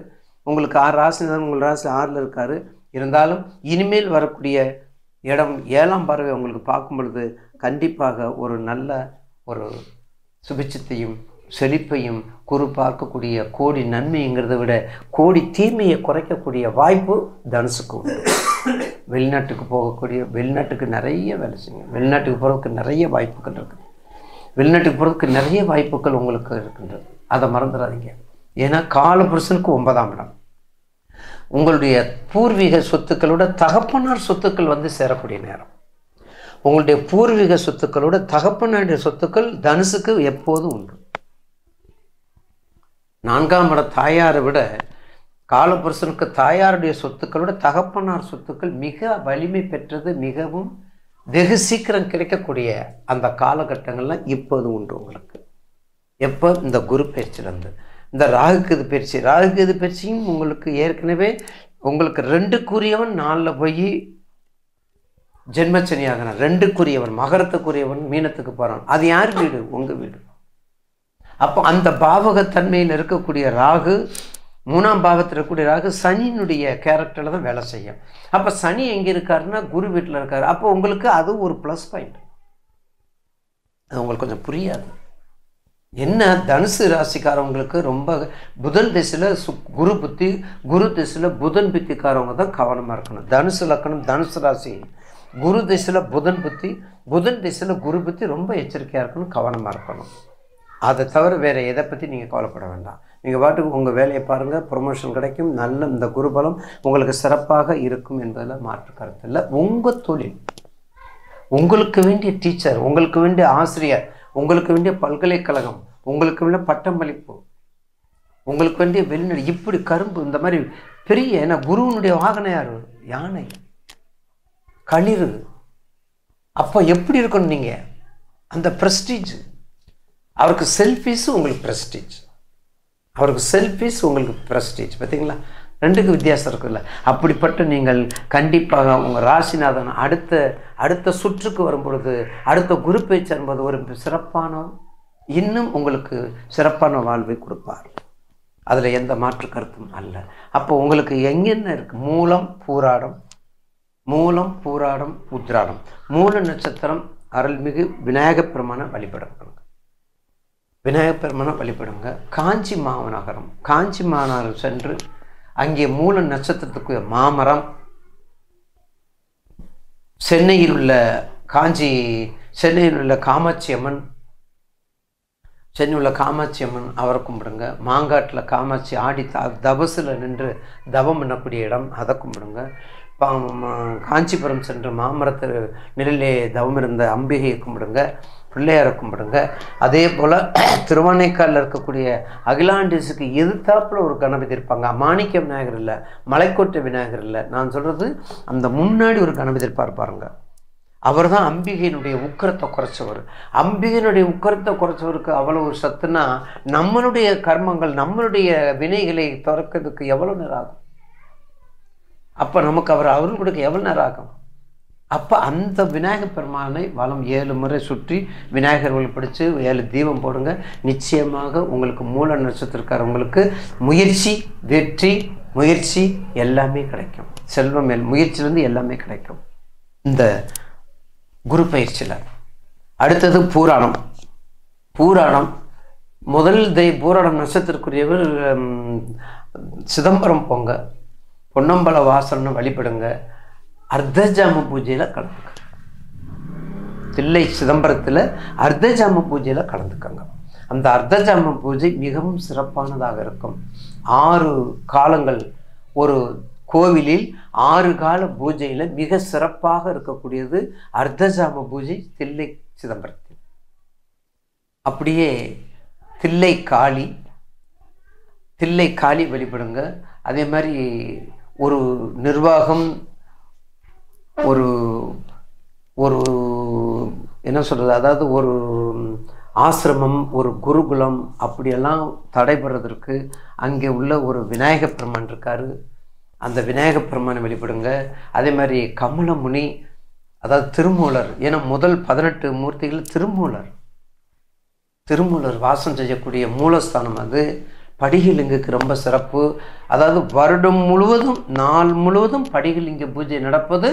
உங்களுக்கு ராசிநாதன் உங்கள் ராசி 6ல் இருக்காரு. இருந்தாலும் இனிமேல் வரக்கூடிய இடம் 7ஆம் பார்வை உங்களுக்கு பார்க்கும் பொழுது கண்டிப்பாக ஒரு நல்ல ஒரு சுபிட்சத்தையும் செழிப்பையும் குரு பார்க்கக்கூடிய கோடி நன்மைங்கிறத விட கோடி தீமையை குறைக்கக்கூடிய வாய்ப்பு தனுசுக்கு உண்டு. வெளிநாட்டுக்கு போகக்கூடிய, வெளிநாட்டுக்கு நிறைய வேலை செய்யுங்க, வெளிநாட்டுக்கு போகிறதுக்கு நிறைய வாய்ப்புகள் இருக்குது, வெளிநாட்டுக்கு போகிறதுக்கு நிறைய வாய்ப்புகள் உங்களுக்கு இருக்கின்றது. அதை மறந்துடாதீங்க. ஏன்னா காலபுருஷனுக்கு 9ஆம் இடம். உங்களுடைய பூர்வீக சொத்துக்களோட தகப்பனார் சொத்துக்கள் வந்து சேரக்கூடிய நேரம். உங்களுடைய பூர்வீக சொத்துக்களோட தகப்பனாருடைய சொத்துக்கள் தனுசுக்கு எப்போதும் உண்டு. 4ஆம் இட தாயாரை விட காலபுருஷனுக்கு தாயாருடைய சொத்துக்களோட தகப்பனார் சொத்துக்கள் மிக வலிமை பெற்றது, மிகவும் வெகு சீக்கிரம் கிடைக்கக்கூடிய அந்த காலகட்டங்கள்லாம் இப்போது உண்டு உங்களுக்கு. எப்போ? இந்த குரு பயிற்சியிலேருந்து. இந்த ராகுகேது பயிற்சி, ராகுகேது பயிற்சியும் உங்களுக்கு ஏற்கனவே உங்களுக்கு 2க்குரியவன் 4ல் போய் ஜென்மச்சனியாகிறான், 2க்குரியவன் மகரத்துக்குரியவன் மீனத்துக்கு போகிறான். அது யார் வீடு? உங்கள் வீடு. அப்போ அந்த பாவகத்தன்மையில் இருக்கக்கூடிய ராகு, 3ஆம் பாவத்தில் இருக்கக்கூடிய ராகு சனியினுடைய கேரக்டரில் தான் வேலை செய்யும். அப்போ சனி எங்கே இருக்காருன்னா குரு வீட்டில் இருக்காரு. அப்போ உங்களுக்கு அது ஒரு ப்ளஸ் பாயிண்ட். அது உங்களுக்கு கொஞ்சம் புரியாது. என்ன, தனுசு ராசிக்காரவங்களுக்கு ரொம்ப புதன் திசையில் குரு புத்தி, குரு திசையில் புதன் புத்திக்காரவங்க தான் கவனமாக இருக்கணும். தனுசு லக்கணம், தனுசு ராசி, குரு திசையில் புதன் புத்தி, புதன் திசையில் குரு புத்தி, ரொம்ப எச்சரிக்கையாக இருக்கணும், கவனமாக இருக்கணும். அதை தவிர வேறு எதை பற்றி நீங்கள் கவலைப்பட வேண்டாம். நீங்கள் பாட்டுக்கு உங்கள் வேலையை பாருங்கள், ப்ரொமோஷன் கிடைக்கும், நல்ல இந்த குருபலம் உங்களுக்கு சிறப்பாக இருக்கும் என்பதில் மாற்று கருத்து இல்லை. உங்கள் தொழில், உங்களுக்கு வேண்டிய டீச்சர், உங்களுக்கு வேண்டிய ஆசிரியர், உங்களுக்கு வேண்டிய பல்கலைக்கழகம், உங்களுக்கு வேண்டிய பட்டமளிப்பு, உங்களுக்கு வேண்டிய வெளிநாடு, இப்படி கரும்பு, இந்த மாதிரி பெரிய, ஏன்னா குருவனுடைய வாகனம் யார்? யானை, களிறு. அப்போ எப்படி இருக்கணும் நீங்கள்? அந்த ப்ரெஸ்டீஜ். அவருக்கு செல்ஃபீஸு உங்களுக்கு ப்ரெஸ்டீஜ், அவருக்கு செல்ஃபீஸ் உங்களுக்கு ப்ரெஸ்டீஜ். பார்த்தீங்களா, 2க்கு வித்தியாசம் இருக்குல்ல. அப்படிப்பட்ட நீங்கள் கண்டிப்பாக உங்கள் ராசிநாதன் அடுத்த சுற்றுக்கு வரும்பொழுது, அடுத்த குரு பேச்சு என்பது ஒரு சிறப்பான, இன்னும் உங்களுக்கு சிறப்பான வாழ்வை கொடுப்பார். அதில் எந்த மாற்று கருத்தும் அல்ல. அப்போ உங்களுக்கு எங்கென்ன இருக்குது? மூலம், பூராடம், மூலம், பூராடம், உத்திராடம். மூல நட்சத்திரம் அருள்மிகு விநாயகப் பெருமானை வழிபடுங்க, விநாயகப் பெருமானை வழிபடுங்க. காஞ்சி மாநகரம், காஞ்சி மாநகரம் சென்று அங்கே மூல நட்சத்திரத்துக்கு மாமரம், சென்னையில் உள்ள காமாட்சி அம்மன், சென்னையில் உள்ள காமாட்சி அம்மன் அவரை கும்பிடுங்க. மாங்காட்டில் காமாட்சி ஆடி தபசில் நின்று தவம் பண்ணக்கூடிய இடம், அதை கும்பிடுங்க. காஞ்சிபுரம் சென்று மாமரத்து நிலையிலே தவம் இருந்த அம்பிகையை கும்பிடுங்க, பிள்ளையாரை கும்பிடுங்க. அதே போல் திருவானைக்காலில் இருக்கக்கூடிய அகிலாண்டேசுக்கு எதிர்த்தாப்பில் ஒரு கணபதி இருப்பாங்க. மாணிக்க விநாயகர் இல்லை, மலைக்கோட்டை விநாயகர் இல்லை, நான் சொல்கிறது அந்த முன்னாடி ஒரு கணபதி இருப்பார் பாருங்க. அவர் தான் அம்பிகையினுடைய உக்கரத்தை குறைச்சவர். அம்பிகையினுடைய உக்கரத்தை குறைச்சவருக்கு அவ்வளோ ஒரு சத்துனா, நம்மளுடைய கர்மங்கள், நம்மளுடைய வினைகளை திறக்கிறதுக்கு எவ்வளோ நேரம் ஆகும்? அப்போ நமக்கு அவர் அருள் கொடுக்க எவ்வளோ நேரம் ஆகும்? அப்போ அந்த விநாயகர் பெருமானை வலம் 7 முறை சுற்றி விநாயகர் வழிபடித்து 7 தீபம் போடுங்க. நிச்சயமாக உங்களுக்கு மூல நட்சத்திரக்காரவங்களுக்கு முயற்சி, வெற்றி, முயற்சி எல்லாமே கிடைக்கும். செல்வம் முயற்சியிலேருந்து எல்லாமே கிடைக்கும் இந்த குரு பயிற்சியில். அடுத்தது பூராடம். பூராடம் முதல் பூராடம் நட்சத்திரக்குரியவர் சிதம்பரம் போங்க, பொன்னம்பல வாசல்னு வழிபடுங்க. அர்த்தஜாம பூஜையில் கலந்துக்க, தில்லை சிதம்பரத்தில் அர்த்தஜாம பூஜையில் கலந்துக்கங்க. அந்த அர்த்தஜாம பூஜை மிகவும் சிறப்பானதாக இருக்கும். 6 காலங்கள், ஒரு கோவிலில் 6 கால பூஜையில் மிக சிறப்பாக இருக்கக்கூடியது அர்த்தஜாம பூஜை தில்லை சிதம்பரத்தில். அப்படியே தில்லை காளி வழிபடுங்க. அதே மாதிரி ஒரு நிர்வாகம், ஒரு ஒரு என்ன சொல்கிறது, அதாவது ஒரு ஆசிரமம், ஒரு குருகுலம் அப்படியெல்லாம் தடைபடுறதற்கு அங்கே உள்ள ஒரு விநாயக பெருமான் இருக்காரு. அந்த விநாயக பெருமானை வழிபடுங்க. அதே மாதிரி கமலமுனி, அதாவது திருமூலர். ஏன்னா முதல் 18 மூர்த்திகள் திருமூலர் வாசம் செய்யக்கூடிய மூலஸ்தானம் அது. படிகலிங்குக்கு ரொம்ப சிறப்பு. அதாவது வருடம் முழுவதும், நாள் முழுவதும் படிகலிங்க பூஜை நடப்பது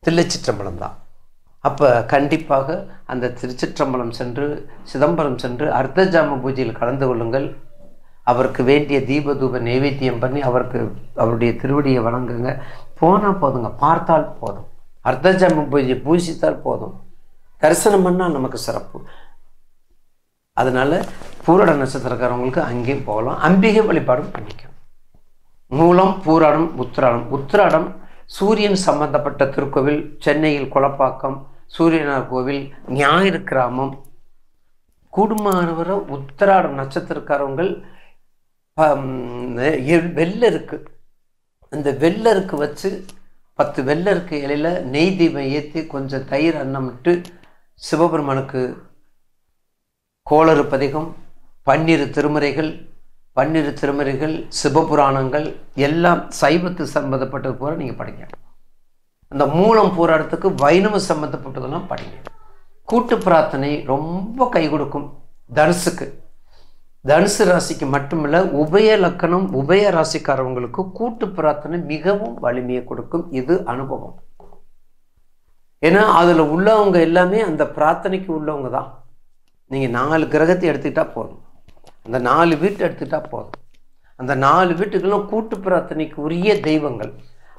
தில்லைச்சிற்றம்பலம் தான். அப்போ கண்டிப்பாக அந்த திருச்சிற்றம்பலம் சென்று, சிதம்பரம் சென்று அர்த்தஜாம பூஜையில் கலந்து கொள்ளுங்கள். அவருக்கு வேண்டிய தீப தூப நைவேத்தியம் பண்ணி அவருடைய திருவடியை வணங்குங்க. போனால் போதுங்க, பார்த்தால் போதும். அர்த்தஜாம பூஜை பூஜித்தால் போதும். தரிசனம் பண்ணால் நமக்கு சிறப்பு. அதனால பூராட நட்சத்திரக்காரவங்களுக்கு அங்கேயும் போகலாம். அம்பிகை வழிபாடும் பண்ணிக்கும். மூலம், பூராடம், உத்திராடம் சூரியன் சம்பந்தப்பட்ட திருக்கோவில். சென்னையில் குளப்பாக்கம் சூரியனார் கோவில், ஞாயிறு கிராமம். கூடுமானவரை உத்திராடம் நட்சத்திரக்காரவங்கள் வெள்ளருக்கு, அந்த வெள்ளருக்கு வச்சு 10 வெள்ளருக்கு இலையில நெய் தீபம் ஏற்றி கொஞ்சம் தயிர் அன்னம் விட்டு சிவபெருமானுக்கு கோளறு பதிகம், 12 திருமுறைகள், சிவபுராணங்கள் எல்லாம் சைவத்து சம்பந்தப்பட்டது போல நீங்கள் படிங்க. அந்த மூலம் போராட்டத்துக்கு வைணவ சம்பந்தப்பட்டதெல்லாம் படிங்க. கூட்டு பிரார்த்தனை ரொம்ப கை கொடுக்கும். தனுசு ராசிக்கு மட்டுமில்ல, உபய லக்கணம், உபய ராசிக்காரவங்களுக்கு கூட்டு பிரார்த்தனை மிகவும் வலிமையை கொடுக்கும். இது அனுபவம். ஏன்னா அதில் உள்ளவங்க எல்லாமே அந்த பிரார்த்தனைக்கு உள்ளவங்க தான். நீங்கள் 4 கிரகத்தை எடுத்துக்கிட்டா போதும், அந்த 4 வீட்டை எடுத்துக்கிட்டா போதும். அந்த 4 வீட்டுக்கெல்லாம் கூட்டு பிரார்த்தனைக்கு உரிய தெய்வங்கள்.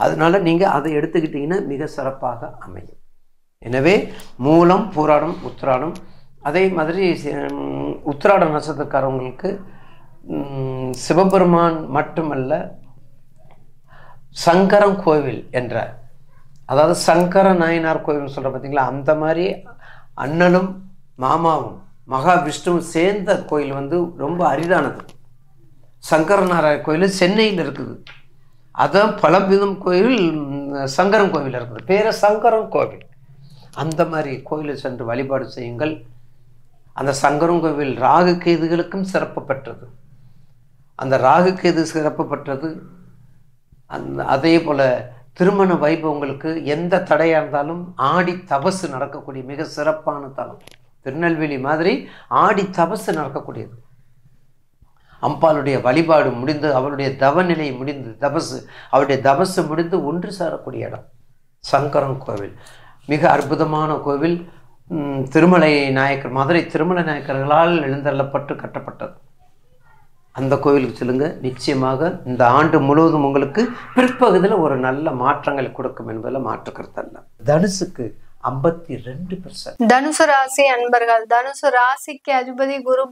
அதனால நீங்கள் அதை எடுத்துக்கிட்டிங்கன்னா மிக சிறப்பாக அமையும். எனவே மூலம், பூராடம், உத்திராடம். அதே மாதிரி உத்திராட நட்சத்திரக்காரவங்களுக்கு சிவபெருமான் மட்டுமல்ல, சங்கரன் கோவில் என்ற, அதாவது சங்கர நாயனார் கோவில் சொல்கிற பார்த்தீங்களா, அந்த மாதிரி அண்ணனும் மாமாவும் மகாவிஷ்ணுவும் சேர்ந்த கோயில் ரொம்ப அரிதானது. சங்கரநாராயண கோயில் சென்னையில் இருக்குது. அதான் பலவிதம் கோயில் சங்கரன் கோவில் இருக்குது. பேரை சங்கரன் கோவில். அந்த மாதிரி கோயிலில் சென்று வழிபாடு செய்யுங்கள். அந்த சங்கரன் கோவில் ராகு கேதுகளுக்கும் சிறப்பு பெற்றது. அந்த ராகு கேது சிறப்பு பெற்றது. அதே போல் திருமண வைபவங்களுக்கு எந்த தடையாக இருந்தாலும் ஆடி தபசு நடக்கக்கூடிய மிக சிறப்பான தலம். திருநெல்வேலி மாதிரி ஆடி தபசு நடக்கக்கூடியது. அம்பாளுடைய வழிபாடு முடிந்து, அவருடைய தவநிலை முடிந்து, அவருடைய தபசு முடிந்து ஒன்று சேரக்கூடிய இடம் சங்கரன் கோவில். மிக அற்புதமான கோவில். திருமலை நாயக்கர், மதுரை திருமலை நாயக்கர்களால் எழுந்தள்ளப்பட்டு கட்டப்பட்டது. அந்த கோவிலுக்கு செல்லுங்க. நிச்சயமாக இந்த ஆண்டு முழுவதும் உங்களுக்கு பிற்பகுதியில் ஒரு நல்ல மாற்றங்களை கொடுக்கும் என்பதில் மாற்று கருத்தல்ல. தனுசுக்கு 52%. தனுசு ராசி அன்பர்கள், தனுசு ராசிக்கு அதிபதி குரு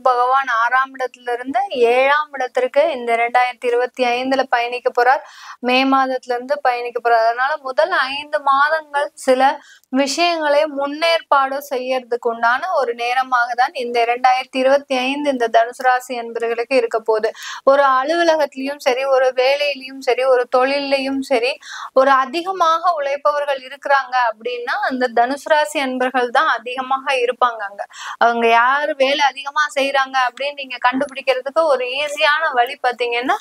பகவான் 6ஆம் இடத்திலிருந்து 7ஆம் இடத்திற்கு இந்த 2025 பயணிக்க போறார். மே மாதத்துல இருந்து பயணிக்க போறார். அதனால முதல் 5 மாதங்கள் சில விஷயங்களை முன்னேற்பாடு செய்யறதுக்கு உண்டான ஒரு நேரமாக தான் இந்த 2025 இந்த தனுசு ராசி அன்பர்களுக்கு இருக்க போகுது. ஒரு அலுவலகத்திலையும் சரி, ஒரு வேலையிலையும் சரி, ஒரு தொழிலையும் சரி, ஒரு அதிகமாக உழைப்பவர்கள் இருக்கிறாங்க அப்படின்னா அந்த தனுசு ராசி அன்பர்கள் தான் அதிகமாக இருப்பாங்க. அவங்க யாரு வேலை அதிகமா செய்யறாங்க அப்படின்னு நீங்க கண்டுபிடிக்கிறதுக்கு ஒரு ஈஸியான வழி பாத்தீங்கன்னா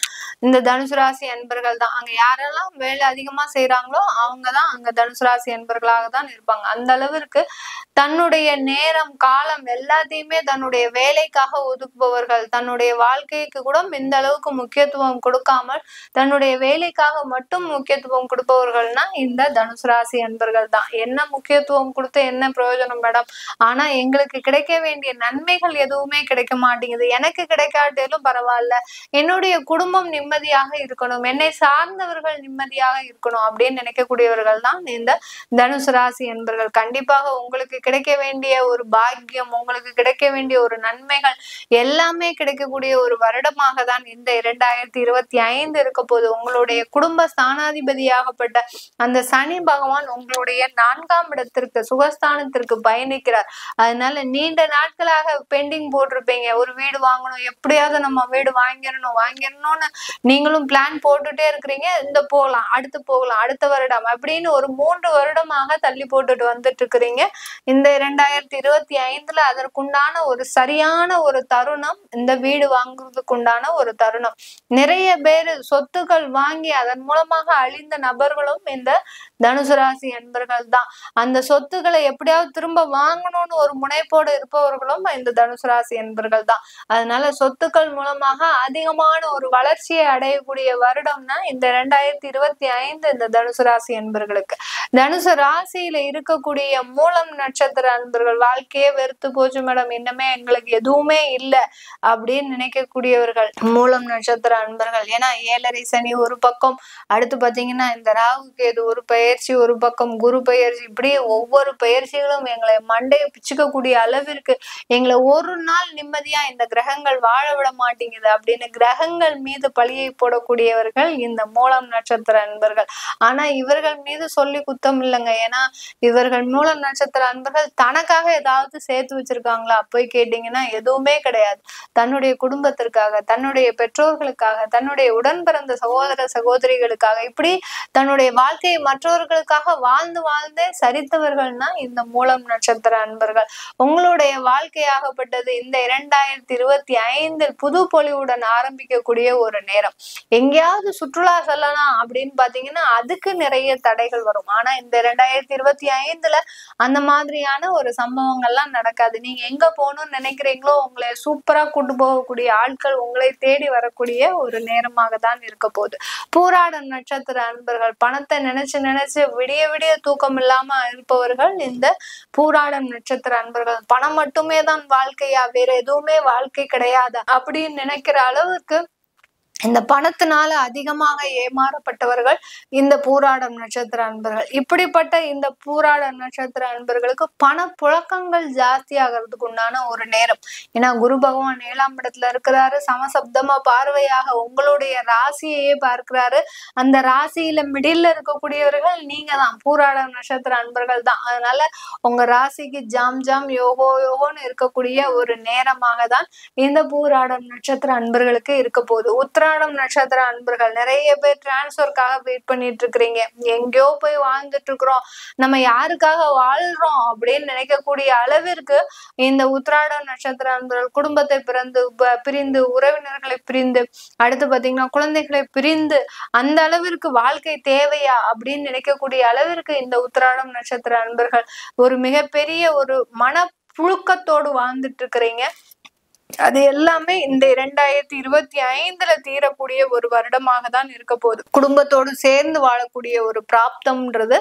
இந்த தனுசு ராசி அன்பர்கள் தான். அங்க யாரெல்லாம் வேலை அதிகமா செய்யறாங்களோ அவங்கதான் அங்க தனுசு ராசி அன்பர்களாக தான் இருப்பாங்க. அந்த அளவிற்கு தன்னுடைய நேரம், காலம் எல்லாத்தையுமே தன்னுடைய வேலைக்காக ஒதுக்குபவர்கள். தன்னுடைய வாழ்க்கைக்கு கூட இந்த அளவுக்கு முக்கியத்துவம் கொடுக்காமல் தன்னுடைய வேலைக்காக மட்டும் முக்கியத்துவம் கொடுப்பவர்கள்னா இந்த தனுசு ராசி அன்பர்கள் தான். என்ன முக்கியத்துவம் கொடுத்து என்ன பிரயோஜனம் மேடம்? ஆனா எங்களுக்கு கிடைக்க வேண்டிய நன்மைகள் எதுவுமே கிடைக்க மாட்டேங்குது. எனக்கு கிடைக்காட்டாலும் பரவாயில்ல, என்னுடைய குடும்பம் நிம்மதியாக இருக்கணும், என்னை சார்ந்தவர்கள் நிம்மதியாக இருக்கணும் அப்படின்னு நினைக்கக்கூடியவர்கள் தான் இந்த தனுசு ராசி என்பர்கள். கண்டிப்பாக உங்களுக்கு கிடைக்க வேண்டிய ஒரு பாக்கியம், உங்களுக்கு கிடைக்க வேண்டிய ஒரு நன்மைகள் எல்லாமே கிடைக்கக்கூடிய ஒரு வருடமாக தான் இந்த 2025 இருக்க போது. உங்களுடைய குடும்ப ஸ்தானாதிபதியாகப்பட்ட அந்த சனி பகவான் உங்களுடைய 4ஆம் இடத்திற்கு சுகஸ்தானத்திற்கு பயணிக்கிறார். அதனால நீண்ட நாட்களாக பெண்டிங் போட்டிருப்பீங்க, ஒரு வீடு வாங்கணும், எப்படியாவது நம்ம வீடு வாங்கிடணும்னு நீங்களும் பிளான் போட்டுட்டே இருக்கிறீங்க. இந்த போகலாம், அடுத்து போகலாம், அடுத்த வருடம் அப்படின்னு ஒரு 3 வருடமாக தள்ளி போட்டுட்டு வந்துட்டு இருக்கிறீங்க. இந்த 2025ல அதற்குண்டான ஒரு சரியான ஒரு தருணம், இந்த வீடு வாங்குறதுக்குண்டான ஒரு தருணம். நிறைய பேரு சொத்துக்கள் வாங்கி அதன் மூலமாக அழிந்த நபர்களும் இந்த தனுசு ராசி அன்பர்கள் தான். அந்த சொத்துக்களை எப்படியாவது திரும்ப வாங்கணும்னு ஒரு முனைப்போடு இருப்பவர்களும் இந்த தனுசு ராசி அன்பர்கள் தான். அதனால சொத்துக்கள் மூலமாக அதிகமான ஒரு வளர்ச்சியை அடையக்கூடிய வருடம்னா இந்த 2025 இந்த தனுசு ராசி அன்பர்களுக்கு. தனுசு ராசியில இருக்கக்கூடிய மூலம் நட்சத்திர அன்பர்கள் வாழ்க்கையே வெறுத்து போச்சு மேடம், இன்னமே எங்களுக்கு எதுவுமே இல்லை அப்படின்னு நினைக்கக்கூடியவர்கள் மூலம் நட்சத்திர அன்பர்கள். ஏன்னா 7.5 சனி ஒரு பக்கம், அடுத்து பாத்தீங்கன்னா இந்த ராகு கேது ஒரு பயிற்சி ஒரு பக்கம், குரு பயிற்சி, இப்படி ஒவ்வொரு பயிற்சிகளும் எங்களை மண்டையை பிச்சுக்கக்கூடிய அளவிற்கு எங்களை ஒரு நாள் நிம்மதியா இந்த கிரகங்கள் வாழ விட மாட்டேங்குது அப்படின்னு கிரகங்கள் மீது பழியை போடக்கூடியவர்கள் இந்த மூலம் நட்சத்திர அன்பர்கள். ஆனா இவர்கள் மீது சொல்லி குத்தம் இல்லைங்க. ஏன்னா இவர்கள் மூலம் நட்சத்திர அன்பர்கள் தனக்காக ஏதாவது சேர்த்து வச்சிருக்காங்களா போய் கேட்டீங்கன்னா எதுவுமே கிடையாது. தன்னுடைய குடும்பத்திற்காக, தன்னுடைய பெற்றோர்களுக்காக, தன்னுடைய உடன் பிறந்த சகோதர சகோதரிகளுக்காக, இப்படி தன்னுடைய வாழ்க்கையை மற்றவர்களுக்காக வாழ்ந்தே சரித்தவர்கள்னா இந்த மூலம் நட்சத்திர அன்பர்கள். உங்களுடைய வாழ்க்கையாகப்பட்டது இந்த 2025 புது பொலிவுடன் ஆரம்பிக்கக்கூடிய ஒரு நேரம். எங்கேயாவது சுற்றுலா செல்லலாம் அப்படின்னு பாத்தீங்கன்னா அதுக்கு நிறைய தடைகள் வரும். ஆனா இந்த 2025ல அந்த மாதிரியான ஒரு சம்பவங்கள்லாம் நடக்காது. நீங்க எங்க போகணும்னு நினைக்கிறீங்களோ உங்களை சூப்பரா கூட்டு போகக்கூடிய ஆட்கள் உங்களை தேடி வரக்கூடிய ஒரு நேரமாக தான் இருக்க போகுது. பூராடம் நட்சத்திர அன்பர்கள் பணத்தை நினைச்சு விடிய தூக்கம் இல்லாம இருப்பவர்கள் இந்த பூராடம் நட்சத்திர அன்பர்கள். பணம் மட்டுமே தான் வாழ்க்கையா, வேற எதுவுமே வாழ்க்கை கிடையாது அப்படின்னு நினைக்கிற அளவுக்கு இந்த பணத்தினால அதிகமாக ஏமாறப்பட்டவர்கள் இந்த பூராடம் நட்சத்திர அன்பர்கள். இப்படிப்பட்ட இந்த பூராடம் நட்சத்திர அன்பர்களுக்கு பண புழக்கங்கள் ஜாஸ்தி ஆகிறதுக்கு உண்டான ஒரு நேரம். ஏன்னா குரு பகவான் 7ஆம் இடத்துல இருக்கிறாரு, சமசப்தமா பார்வையாக உங்களுடைய ராசியையே பார்க்கிறாரு. அந்த ராசியில மிடில்ல இருக்கக்கூடியவர்கள் நீங்க தான், பூராடம் நட்சத்திர அன்பர்கள் தான். அதனால உங்க ராசிக்கு ஜாம் யோகோன்னு இருக்கக்கூடிய ஒரு நேரமாக தான் இந்த பூராடம் நட்சத்திர அன்பர்களுக்கு இருக்க போகுது. உத்திராடம் நட்சத்திர அன்பர்கள் நிறைய பேர் டிரான்ஸ்பர்க்காக வெயிட் பண்ணிட்டு இருக்கிறீங்க. எங்கேயோ போய் வாழ்ந்துட்டு இருக்கிறோம், நம்ம யாருக்காக வாழ்றோம் அப்படின்னு நினைக்கக்கூடிய அளவிற்கு இந்த உத்திராடம் நட்சத்திர அன்பர்கள் குடும்பத்தை பிரிந்து, உறவினர்களை பிரிந்து, அடுத்து பாத்தீங்கன்னா குழந்தைகளை பிரிந்து, அந்த அளவிற்கு வாழ்க்கை தேவையா அப்படின்னு நினைக்கக்கூடிய அளவிற்கு இந்த உத்திராடம் நட்சத்திர அன்பர்கள் ஒரு மிகப்பெரிய ஒரு மன புழுக்கத்தோடு வாழ்ந்துட்டு இருக்கிறீங்க. அது எல்லாமே இந்த 2025ல தீரக்கூடிய ஒரு வருடமாக தான் இருக்க போகுது. குடும்பத்தோடு சேர்ந்து வாழக்கூடிய ஒரு பிராப்தம்ன்றது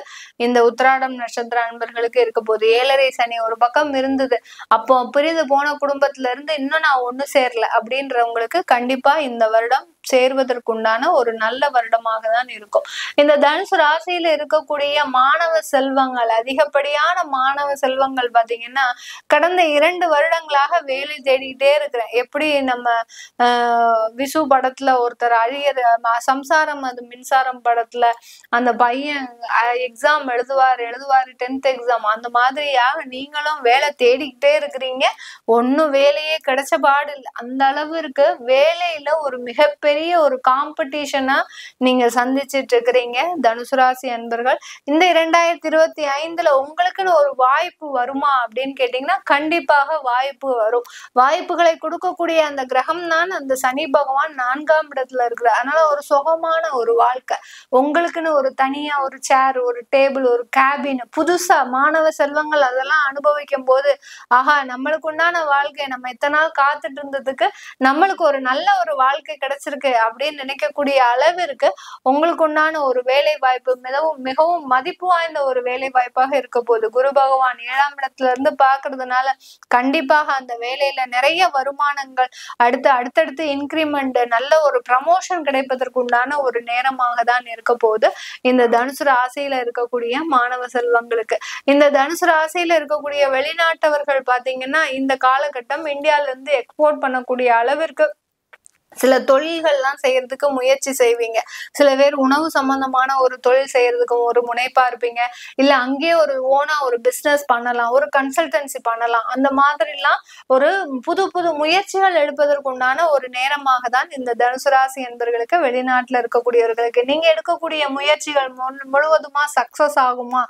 இந்த உத்திராடம் நட்சத்திர அன்பர்களுக்கு இருக்க போகுது. 7.5 சனி ஒரு பக்கம் இருந்தது, அப்போ பிரிந்து போன குடும்பத்துல இருந்து இன்னும் நான் ஒண்ணு சேரல அப்படின்றவங்களுக்கு கண்டிப்பா இந்த வருடம் சேர்வதற்குண்டான ஒரு நல்ல வருடமாக தான் இருக்கும். இந்த தனுசு ராசியில இருக்கக்கூடிய மாணவ செல்வங்கள், அதிகப்படியான மாணவ செல்வங்கள் பாத்தீங்கன்னா கடந்த 2 வருடங்களாக வேலை தேடிக்கிட்டே இருக்கிறேன். எப்படி நம்ம விசு படத்துல ஒருத்தர் அழியற சம்சாரம் அது மின்சாரம் படத்துல அந்த பையன் எக்ஸாம் எழுதுவாரு 10th எக்ஸாம், அந்த மாதிரியாக நீங்களும் வேலை தேடிக்கிட்டே இருக்கிறீங்க. ஒன்னும் வேலையே கிடைச்ச பாடு இல்லை. அந்த அளவிற்கு வேலையில ஒரு மிகப்பெரிய ஒரு காம்படிஷனா நீங்க சந்திச்சிட்டு இருக்கிறீங்க தனுசு ராசி அன்பர்கள். இந்த 2025ல உங்களுக்குன்னு ஒரு வாய்ப்பு வருமா அப்படின்னு கேட்டீங்கன்னா கண்டிப்பாக வாய்ப்பு வரும். வாய்ப்புகளை கொடுக்கக்கூடிய அந்த கிரகம் தான் அந்த சனி பகவான் 4ஆம் இடத்துல இருக்கிறார். அதனால ஒரு சுகமான ஒரு வாழ்க்கை, உங்களுக்குன்னு ஒரு தனியா ஒரு சேர், ஒரு டேபிள், ஒரு கேபின், புதுசா மாணவ செல்வங்கள் அதெல்லாம் அனுபவிக்கும் போது ஆஹா நம்மளுக்கு உண்டான வாழ்க்கை, நம்ம இத்தனை நாள் காத்துட்டு இருந்ததுக்கு நம்மளுக்கு ஒரு நல்ல ஒரு வாழ்க்கை கிடைச்சிருக்கு அப்படின்னு நினைக்கக்கூடிய அளவிற்கு உங்களுக்கு உண்டான ஒரு வேலை வாய்ப்பு மிகவும் மதிப்பு வாய்ந்த ஒரு வேலை வாய்ப்பாக இருக்க போகுது. குரு பகவான் 7ஆம் இடத்துல இருந்து பாக்குறதுனால கண்டிப்பாக அந்த வேலையில நிறைய வருமானங்கள், அடுத்தடுத்து இன்கிரிமெண்ட், நல்ல ஒரு ப்ரமோஷன் கிடைப்பதற்கு உண்டான ஒரு நேரமாக தான் இருக்க போகுது இந்த தனுசு ராசியில இருக்கக்கூடிய மாணவ செல்வங்களுக்கு. இந்த தனுசு ராசியில இருக்கக்கூடிய வெளிநாட்டவர்கள் பாத்தீங்கன்னா இந்த காலகட்டம் இந்தியால இருந்து எக்ஸ்போர்ட் பண்ணக்கூடிய அளவிற்கு சில தொழில்கள்லாம் செய்யறதுக்கு முயற்சி செய்வீங்க. சில பேர் உணவு சம்பந்தமான ஒரு தொழில் செய்யறதுக்கு ஒரு முனைப்பா இருப்பீங்க. இல்ல அங்கேயே ஒரு ஓனா ஒரு பிசினஸ் பண்ணலாம், ஒரு கன்சல்டன்சி பண்ணலாம். அந்த மாதிரிலாம் ஒரு புது புது முயற்சிகள் எடுப்பதற்குண்டான ஒரு நேரமாக தான் இந்த தனுசு ராசி என்பவர்களுக்கு, வெளிநாட்டுல இருக்கக்கூடியவர்களுக்கு. நீங்க எடுக்கக்கூடிய முயற்சிகள் முழுவதுமா சக்சஸ் ஆகுமா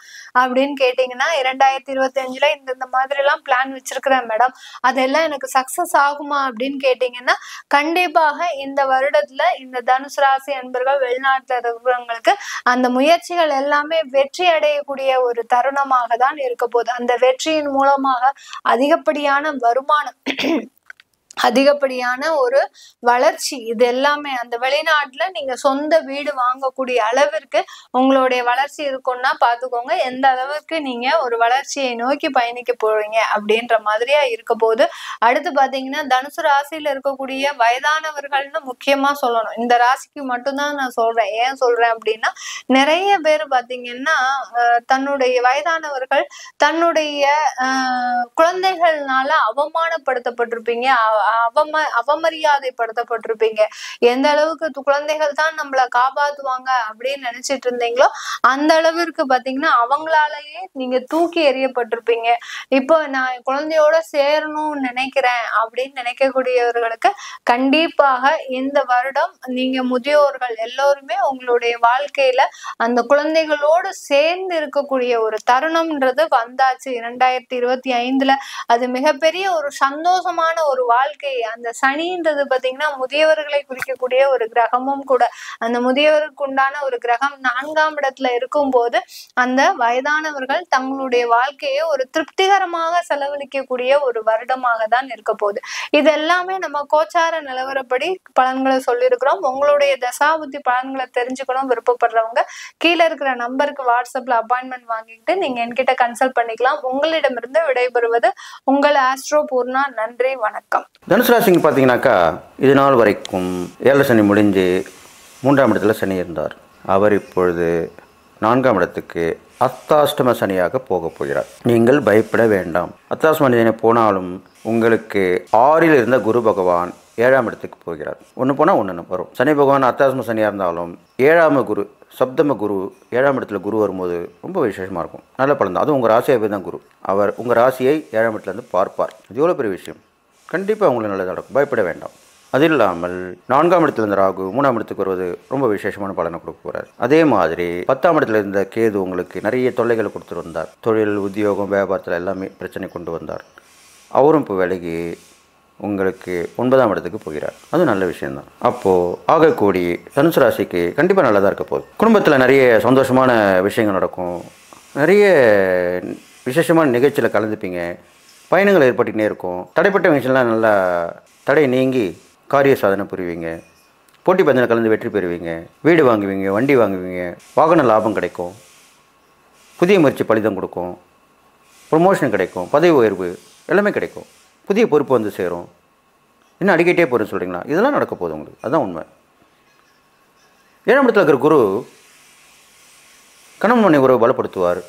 அப்படின்னு கேட்டீங்கன்னா, 2025ல இந்த மாதிரி எல்லாம் பிளான் வச்சிருக்கிறேன் மேடம், அதெல்லாம் எனக்கு சக்சஸ் ஆகுமா அப்படின்னு கேட்டீங்கன்னா, கண்டிப்பாக இந்த வருடத்துல இந்த தனுசு ராசி அன்பர்கள் வெளிநாட்டுல இருக்கிறவங்களுக்கு அந்த முயற்சிகள் எல்லாமே வெற்றி அடையக்கூடிய ஒரு தருணமாக தான் இருக்க போகுது. அந்த வெற்றியின் மூலமாக அதிகப்படியான வருமானம், அதிகப்படியான ஒரு வளர்ச்சி, இது எல்லாமே அந்த வெளிநாட்டுல நீங்க சொந்த வீடு வாங்கக்கூடிய அளவிற்கு உங்களுடைய வளர்ச்சி இருக்கும்னா பாத்துக்கோங்க எந்த அளவுக்கு நீங்க ஒரு வளர்ச்சியை நோக்கி பயணிக்க போறீங்க அப்படின்ற மாதிரியா இருக்க போது. அடுத்து பாத்தீங்கன்னா, தனுசு ராசியில இருக்கக்கூடிய வயதானவர்கள்னு முக்கியமா சொல்லணும். இந்த ராசிக்கு மட்டும்தான் நான் சொல்றேன். ஏன் சொல்றேன் அப்படின்னா, நிறைய பேர் பாத்தீங்கன்னா தன்னுடைய வயதானவர்கள் தன்னுடைய குழந்தைகள்னால அவமானப்படுத்தப்பட்டிருப்பீங்க, அவமரியாதைப்படுத்தப்பட்டிருப்பீங்க. எந்த அளவுக்கு குழந்தைகள் தான் நம்மள காப்பாத்துவாங்க அப்படின்னு நினைச்சிட்டு இருந்தீங்களோ அந்த அளவிற்கு பாத்தீங்கன்னா அவங்களாலேயே நீங்க தூக்கி எறியப்பட்டிருப்பீங்க. இப்போ நான் குழந்தையோட சேரணும்னு நினைக்கிறேன் அப்படின்னு நினைக்கக்கூடியவர்களுக்கு கண்டிப்பாக இந்த வருடம் நீங்க முதியோர்கள் எல்லோருமே உங்களுடைய வாழ்க்கையில அந்த குழந்தைகளோடு சேர்ந்து இருக்கக்கூடிய ஒரு தருணம்ன்றது வந்தாச்சு 2025ல. அது மிகப்பெரிய ஒரு சந்தோஷமான ஒரு வாழ்க்கை. அந்த சனின்றது பாத்தீங்கன்னா முதியவர்களை குறிக்கக்கூடிய ஒரு கிரகமும் கூட. அந்த முதியவருக்கு உண்டான ஒரு கிரகம் 4ஆம் இடத்துல இருக்கும் போது அந்த வயதானவர்கள் தங்களுடைய வாழ்க்கையை ஒரு திருப்திகரமாக செலவழிக்கக்கூடிய ஒரு வருடமாக தான் இருக்க போகுது. இது எல்லாமே நம்ம கோச்சார நிலவரப்படி பலன்களை சொல்லியிருக்கிறோம். உங்களுடைய தசாபுத்தி பலன்களை தெரிஞ்சுக்கணும் விருப்பப்படுறவங்க கீழே இருக்கிற நம்பருக்கு வாட்ஸ்அப்ல அப்பாயின்மெண்ட் வாங்கிக்கிட்டு நீங்க என்கிட்ட கன்சல்ட் பண்ணிக்கலாம். உங்களிடமிருந்து விடைபெறுவது உங்கள் ஆஸ்ட்ரோ பூர்ணா. நன்றி, வணக்கம். தனுசு ராசிக்கு பார்த்தீங்கன்னாக்கா, இது நாள் வரைக்கும் 7 சனி முடிஞ்சு 3ஆம் இடத்துல சனி இருந்தார். அவர் இப்பொழுது 4ஆம் இடத்துக்கு அர்த்தாஷ்டம சனியாக போக போகிறார். நீங்கள் பயப்பட வேண்டாம். அர்த்தாஷ்டம சனி போனாலும் உங்களுக்கு 6ல் இருந்த குரு பகவான் 7ஆம் இடத்துக்கு போகிறார். ஒன்று போனால் ஒன்று வரும். சனி பகவான் அர்த்தாஷ்டம சனியாக இருந்தாலும் 7ஆம் குரு சப்தம குரு 7ஆம் இடத்துல குரு வரும்போது ரொம்ப விசேஷமாக இருக்கும். நல்ல பலன் தான். அதுவும் உங்கள் ராசியை போய் தான் குரு. அவர் உங்கள் ராசியை 7ஆம் இடத்துலேருந்து பார்ப்பார். இது எவ்வளோ பெரிய விஷயம். கண்டிப்பாக உங்களுக்கு நல்லதாக நடக்கும். பயப்பட வேண்டாம். அது இல்லாமல் 4ஆம் இடத்துல இருந்த ராகு 3ஆம் இடத்துக்கு வருவது ரொம்ப விசேஷமான பலனை கொடுக்க போகிறார். அதே மாதிரி 10ஆம் இடத்துல இருந்த கேது உங்களுக்கு நிறைய தொல்லைகளை கொடுத்துட்டு வந்தார். தொழில், உத்தியோகம், வியாபாரத்தில் எல்லாமே பிரச்சனை கொண்டு வந்தார். அவரும் இப்போ விலகி உங்களுக்கு 9ஆம் இடத்துக்கு போகிறார். அது நல்ல விஷயம்தான். அப்போது ஆகக்கூடி தனுசு ராசிக்கு கண்டிப்பாக நல்லதாக இருக்க போகுது. குடும்பத்தில் நிறைய சந்தோஷமான விஷயங்கள் நடக்கும். நிறைய விசேஷமான நிகழ்ச்சியில் கலந்துப்பீங்க. பயணங்கள் ஏற்பட்டுக்கிட்டே இருக்கும். தடைப்பட்ட விஷயம்லாம் நல்லா தடை நீங்கி காரிய சாதனை புரிவீங்க. போட்டி பந்தயத்தில் கலந்து வெற்றி பெறுவீங்க. வீடு வாங்குவீங்க, வண்டி வாங்குவீங்க, வாகன லாபம் கிடைக்கும், புதிய முயற்சி பலிதம் கொடுக்கும், ப்ரொமோஷன் கிடைக்கும், பதவி உயர்வு எல்லாமே கிடைக்கும், புதிய பொறுப்பு வந்து சேரும். இன்னும் அடிக்கிட்டே போகிறேன்னு சொல்கிறீங்களா? இதெல்லாம் நடக்க போகுது உங்களுக்கு. அதுதான் உண்மை. 7ஆம் இடத்துல இருக்கிற குரு கணவன் மனைவி உறவை பலப்படுத்துவார்.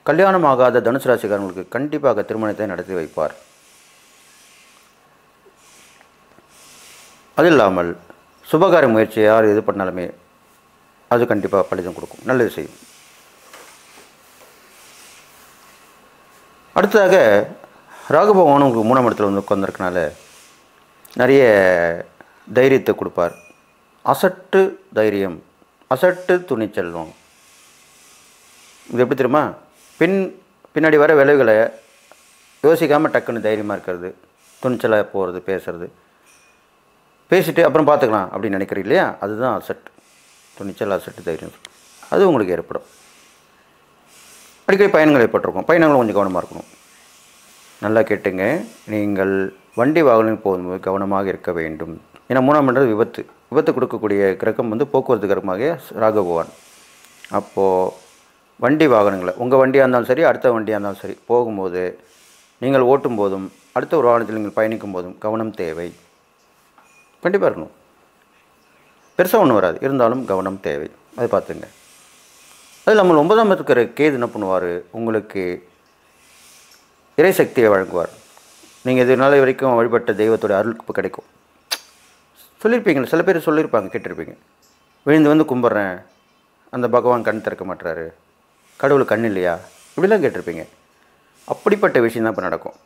கல்யாணம் ஆகாத தனுசு ராசிக்காரங்களுக்கு கண்டிப்பாக திருமணத்தை நடத்தி வைப்பார். அது இல்லாமல் சுபகார முயற்சி யார் இது பண்ணாலுமே அது கண்டிப்பாக பலிதம் கொடுக்கும், நல்லது செய்யும். அடுத்ததாக ராகு பகவான் உங்களுக்கு 3ஆம் இடத்துல வந்து உட்காந்துருக்கனால நிறைய தைரியத்தை கொடுப்பார். அசட்டு தைரியம், அசட்டு துணிச்சல்வம். இது எப்படி தெரியுமா? பின்னாடி வர விளைவுகளை யோசிக்காமல் டக்குன்னு தைரியமாக இருக்கிறது, துணிச்சலாக போகிறது, பேசுறது, பேசிட்டு அப்புறம் பார்த்துக்கலாம் அப்படின்னு நினைக்கிறீங்க இல்லையா? அதுதான் அசட்டு, துணிச்சல், அசட்டு தைரியம். அது உங்களுக்கு ஏற்படும். அடிக்கடி பயணங்கள் ஏற்பட்டிருக்கும். பயணங்களும் கொஞ்சம் கவனமாக இருக்கணும். நல்லா கேட்டுங்க. நீங்கள் வண்டி வாகனம் போகும்போது கவனமாக இருக்க வேண்டும். ஏன்னா 3ஆம் இடம் விபத்து கொடுக்கக்கூடிய கிரகம் வந்து போக்குவரத்து கிரகமாக ராகு பகவான். அப்போது வண்டி வாகனங்களை, உங்கள் வண்டியாக இருந்தாலும் சரி, அடுத்த வண்டியாக இருந்தாலும் சரி, போகும்போது நீங்கள் ஓட்டும் போதும் அடுத்த ஒரு வாகனத்தில் நீங்கள் பயணிக்கும் போதும் கவனம் தேவை. கண்டிப்பாக இருக்கணும். பெருசாக ஒன்றும் வராது, இருந்தாலும் கவனம் தேவை. அதை பார்த்துங்க. அது நம்ம 9ஆம் இருக்கிற கேது என்ன பண்ணுவார்? உங்களுக்கு இறை சக்தியை வழங்குவார். நீங்கள் இது நாள் வரைக்கும் வழிபட்ட தெய்வத்தோட அருள் கிடைக்கும். சொல்லியிருப்பீங்க, சில பேர் சொல்லியிருப்பாங்க, கேட்டிருப்பீங்க. விழுந்து வந்து கும்பிட்றேன், அந்த பகவான் கண் திறக்க மாட்டுறாரு, கடவுளுக்கு கண் இல்லையா, இப்படிலாம் கேட்டிருப்பீங்க. அப்படிப்பட்ட விஷயம் தான் இப்போ நடக்கும்.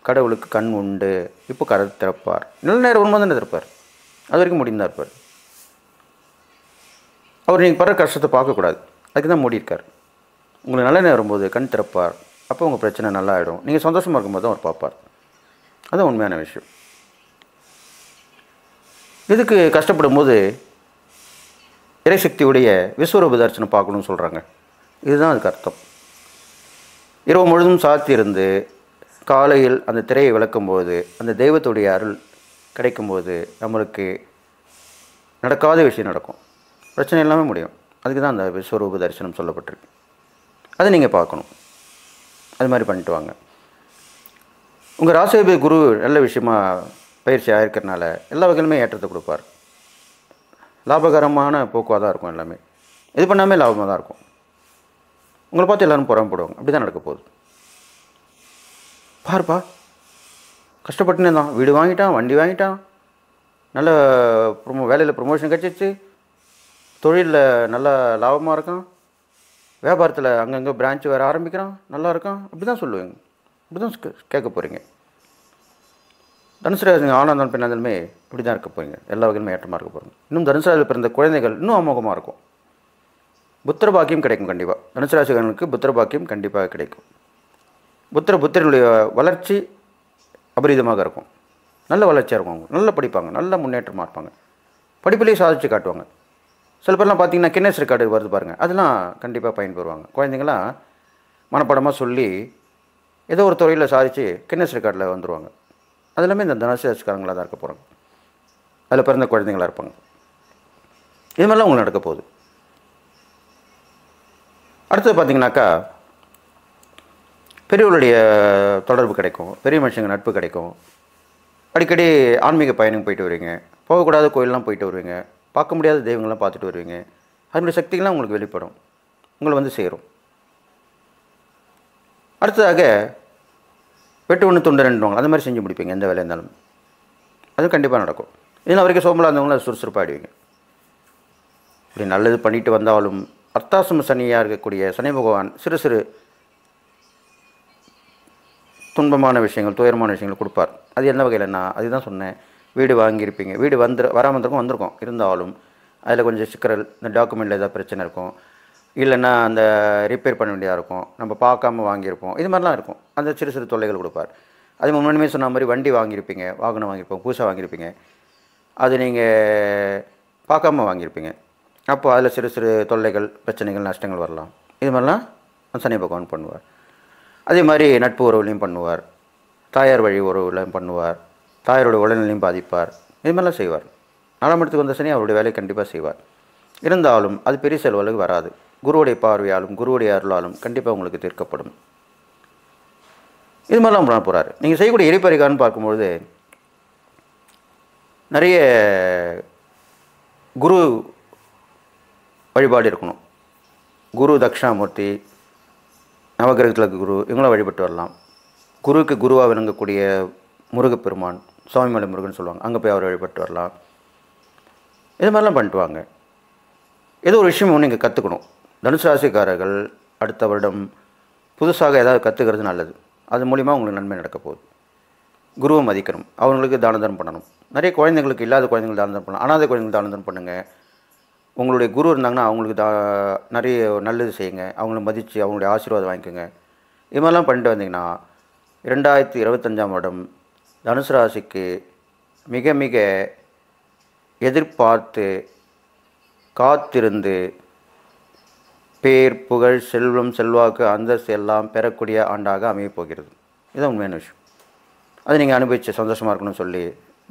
கடவுளுக்கு கண் உண்டு, இப்போ கதை திறப்பார். நல்ல நேரம் வரும்போது தானே திறப்பார், அது வரைக்கும் முடிந்தா இருப்பார். அவர் நீங்கள் படுற கஷ்டத்தை பார்க்கக்கூடாது, அதுக்கு தான் மூடியிருக்கார். உங்களுக்கு நல்ல நேரம் வரும்போது கண் திறப்பார், அப்போ உங்கள் பிரச்சனை நல்லா ஆகிடும். நீங்கள் சந்தோஷமாக இருக்கும்போது தான் அவர் பார்ப்பார். அதுதான் உண்மையான விஷயம். இதுக்கு கஷ்டப்படும் போது இறைசக்தியுடைய விஸ்வரூப தரிசனம் பார்க்கணும்னு சொல்கிறாங்க. இதுதான் அதுக்கு அர்த்தம். இரவு முழுதும் சாத்தியிருந்து காலையில் அந்த திரையை விளக்கும்போது, அந்த தெய்வத்துடைய அருள் கிடைக்கும்போது நம்மளுக்கு நடக்காத விஷயம் நடக்கும், பிரச்சனை எல்லாமே முடியும். அதுக்கு தான் அந்த விஸ்வரூப தரிசனம் சொல்லப்பட்டிருக்கு. அதை நீங்கள் பார்க்கணும். அது மாதிரி பண்ணிட்டு வாங்க. உங்கள் ராசிபதி குரு நல்ல விஷயமா பயிற்சி ஆகிருக்கிறதுனால எல்லா வகையிலுமே ஏற்றத்தை கொடுப்பார். லாபகரமான போக்குவாக தான் இருக்கும். எல்லாமே இது பண்ணாமே லாபமாக தான் இருக்கும். உங்களை பார்த்து எல்லோரும் புறம்போடுவாங்க. அப்படி தான் நடக்க போகுது. பாருப்பா, கஷ்டப்பட்டுனே தான் வீடு வாங்கிட்டான், வண்டி வாங்கிட்டான், நல்ல வேலையில் ப்ரொமோஷன் கிடச்சிச்சு, தொழிலில் நல்லா லாபமாக இருக்கான், வியாபாரத்தில் அங்கங்கே பிரான்ச் வேறு ஆரம்பிக்கிறான், நல்லா இருக்கான், அப்படி தான் சொல்லுவேங்க. இப்படி தான் கேட்க போகிறீங்க. தனுசு ராசி ஆனந்தம் பின்னாலுமே இப்படி தான் இருக்க போகிறீங்க. எல்லா வகையிலுமே ஏற்றமாக இருக்க போகிறீங்க. இன்னும் தனுசு ராசியில் பிறந்த குழந்தைகள் இன்னும் அமோகமாக இருக்கும். புத்திர பாக்கியம் கிடைக்கும். கண்டிப்பாக தனுசு ராசிகளுக்கு புத்திர பாக்கியம் கண்டிப்பாக கிடைக்கும். புத்திரனுடைய வளர்ச்சி அபரிதமாக இருக்கும். நல்ல வளர்ச்சியாக இருக்கும். அவங்க நல்லா படிப்பாங்க, நல்ல முன்னேற்றமாக இருப்பாங்க, படிப்பிலேயே சாதிச்சு காட்டுவாங்க. சில பேர்லாம் பார்த்தீங்கன்னா கின்னஸ் ரெக்கார்டு வருது பாருங்கள், அதெல்லாம் கண்டிப்பாக பயன்பெறுவாங்க. குழந்தைங்களாம் மனப்படமாக சொல்லி ஏதோ ஒரு துறையில் சாதித்து கின்னஸ் ரெக்கார்டில் வந்துடுவாங்க. அது எல்லாமே இந்த தனுசு ராசிக்காரங்களாக தான் இருக்க போகிறாங்க. அதில் பிறந்த குழந்தைங்களாக இருப்பாங்க. இது மாதிரிலாம் உங்களுக்கு நடக்க போகுது. அடுத்தது பார்த்திங்கனாக்கா பெரியவர்களுடைய தொடர்பு கிடைக்கும், பெரிய மனுஷங்க நட்பு கிடைக்கும். அடிக்கடி ஆன்மீக பயணம் போயிட்டு வருவீங்க, போகக்கூடாத கோயிலெலாம் போயிட்டு வருவீங்க, பார்க்க முடியாத தெய்வங்கள்லாம் பார்த்துட்டு வருவீங்க. அதனுடைய சக்திகள்லாம் உங்களுக்கு வெளிப்படும், உங்களை வந்து சேரும். அடுத்ததாக வெட்டு ஒன்று துண்டு ரெண்டுவாங்க, அந்த மாதிரி செஞ்சு முடிப்பீங்க. எந்த வேலையாக இருந்தாலும் அது கண்டிப்பாக நடக்கும். இதனால் வரைக்கும் சோம்பலாக இருந்தவங்களும் அது சுறுசுறுப்பாகிடுவீங்க. இப்படி நல்லது பண்ணிட்டு வந்தாலும் அர்த்தாசிரம சனியாக இருக்கக்கூடிய சனி பகவான் சிறு சிறு துன்பமான விஷயங்கள், துயரமான விஷயங்கள் கொடுப்பார். அது எந்த வகையிலன்னா, அதுதான் சொன்னேன், வீடு வாங்கியிருப்பீங்க, வீடு வராமல் வந்திருக்கும், இருந்தாலும் அதில் கொஞ்சம் சிக்கல், இந்த டாக்குமெண்ட்டில் ஏதாவது பிரச்சனை இருக்கும், இல்லைன்னா அந்த ரிப்பேர் பண்ண வேண்டியதாக இருக்கும், நம்ம பார்க்காம வாங்கியிருப்போம், இது மாதிரிலாம் இருக்கும். அந்த சிறு சிறு தொல்லைகள் கொடுப்பார். அது முன்னாடியே சொன்ன மாதிரி வண்டி வாங்கியிருப்பீங்க, வாகனம் வாங்கியிருப்போம், புதுசாக வாங்கியிருப்பீங்க, அது நீங்கள் பார்க்காம வாங்கியிருப்பீங்க. அப்போ அதில் சிறு சிறு தொல்லைகள், பிரச்சனைகள், நஷ்டங்கள் வரலாம். இது மாதிரிலாம் சனி பகவான் பண்ணுவார். அதே மாதிரி நட்பு உறவுலையும் பண்ணுவார், தாயார் வழி உறவுலையும் பண்ணுவார், தாயாரோட உடல்நிலையும் பாதிப்பார். இது மாதிரிலாம் செய்வார். 4ஆம் இடத்துக்கு வந்த சனி அவருடைய வேலையை கண்டிப்பாக செய்வார். இருந்தாலும் அது பெரிய செலவுகளுக்கு வராது. குருவுடைய பார்வையாலும் குருவுடைய அருளாலும் கண்டிப்பாக உங்களுக்கு தீர்க்கப்படும். இது மாதிரிலாம் பண்ண போகிறாரு. நீங்கள் செய்யக்கூடிய எரிபரிகாரன்னு பார்க்கும்பொழுது நிறைய குரு வழிபாடு இருக்கணும். குரு தட்சிணாமூர்த்தி, நவகிரகத்தில் குரு, இவங்களாம் வழிபட்டு வரலாம். குருவுக்கு குருவாக விளங்கக்கூடிய முருகப்பெருமான், சுவாமிமலை முருகன் சொல்லுவாங்க, அங்கே போய் அவர் வழிபட்டு வரலாம். இது மாதிரிலாம் பண்ணிட்டு வாங்க. ஏதோ ஒரு விஷயம் நீங்கள் கற்றுக்கணும். தனுசு ராசிக்காரர்கள் அடுத்த வருடம் புதுசாக ஏதாவது கற்றுக்கிறது நல்லது. அது மூலிமா உங்களுக்கு நன்மை நடக்க போகுது. குருவை மதிக்கணும், அவங்களுக்கு தான தர்மம் பண்ணணும். நிறைய குழந்தைங்களுக்கு, இல்லாத குழந்தைங்களுக்கு தான தர்மம் பண்ணணும், அனாதை குழந்தைங்களுக்கு தான தர்மம் பண்ணுங்கள். உங்களுடைய குரு இருந்தாங்கன்னா அவங்களுக்கு நிறைய நல்லது செய்யுங்க, அவங்கள மதித்து அவங்களுடைய ஆசீர்வாதம் வாங்கிக்கோங்க. இது மாதிரிலாம் பண்ணிட்டு வந்தீங்கன்னா 2025ஆம் வருடம் தனுசு ராசிக்கு மிக மிக எதிர்பார்த்து காத்திருந்து பேர், புகழ், செல்வம், செல்வாக்கு, அந்தஸ்து எல்லாம் பெறக்கூடிய ஆண்டாக அமையப் போகிறது. இதுதான் உண்மையான விஷயம். அதை நீங்கள் அனுபவித்து சந்தோஷமாக இருக்கணும்னு சொல்லி,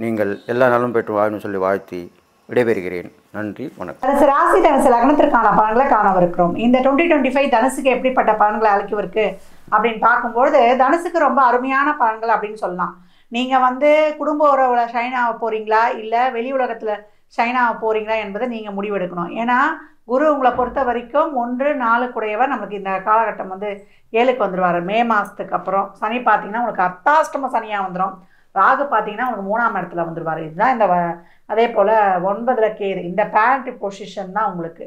நீங்கள் எல்லா நாளும் பெற்று வாழணும்னு சொல்லி வாழ்த்தி விடைபெறுகிறேன். நன்றி, வணக்கம். தனுசு ராசி, தனுசு லக்னத்திற்கான பலன்களை காணவிருக்கிறோம். இந்த 2025 தனுசுக்கு எப்படிப்பட்ட பலன்களை அளிக்கவிருக்கு அப்படின்னு பார்க்கும்பொழுது, தனுசுக்கு ரொம்ப அருமையான பலன்கள் அப்படின்னு சொல்லலாம். நீங்கள் வந்து குடும்ப உறவுல ஷைன் ஆக போகிறீங்களா, இல்லை வெளி உலகத்தில் ஷைன் ஆக போகிறீங்களா என்பதை நீங்கள் முடிவெடுக்கணும். ஏன்னா குரு உங்களை பொறுத்த வரைக்கும் 1-4 கூடையவர் நமக்கு இந்த காலகட்டம் வந்து 7க்கு வந்துடுவார். மே மாதத்துக்கு அப்புறம் சனி பார்த்தீங்கன்னா உங்களுக்கு அர்த்தாஷ்டம சனியாக வந்துடும். ராகு பார்த்தீங்கன்னா உங்களுக்கு 3ஆம் இடத்துல வந்துருவார். இதுதான் இந்த அதே போல் 9ல் கேது. இந்த பேரண்ட் பொசிஷன் தான் உங்களுக்கு.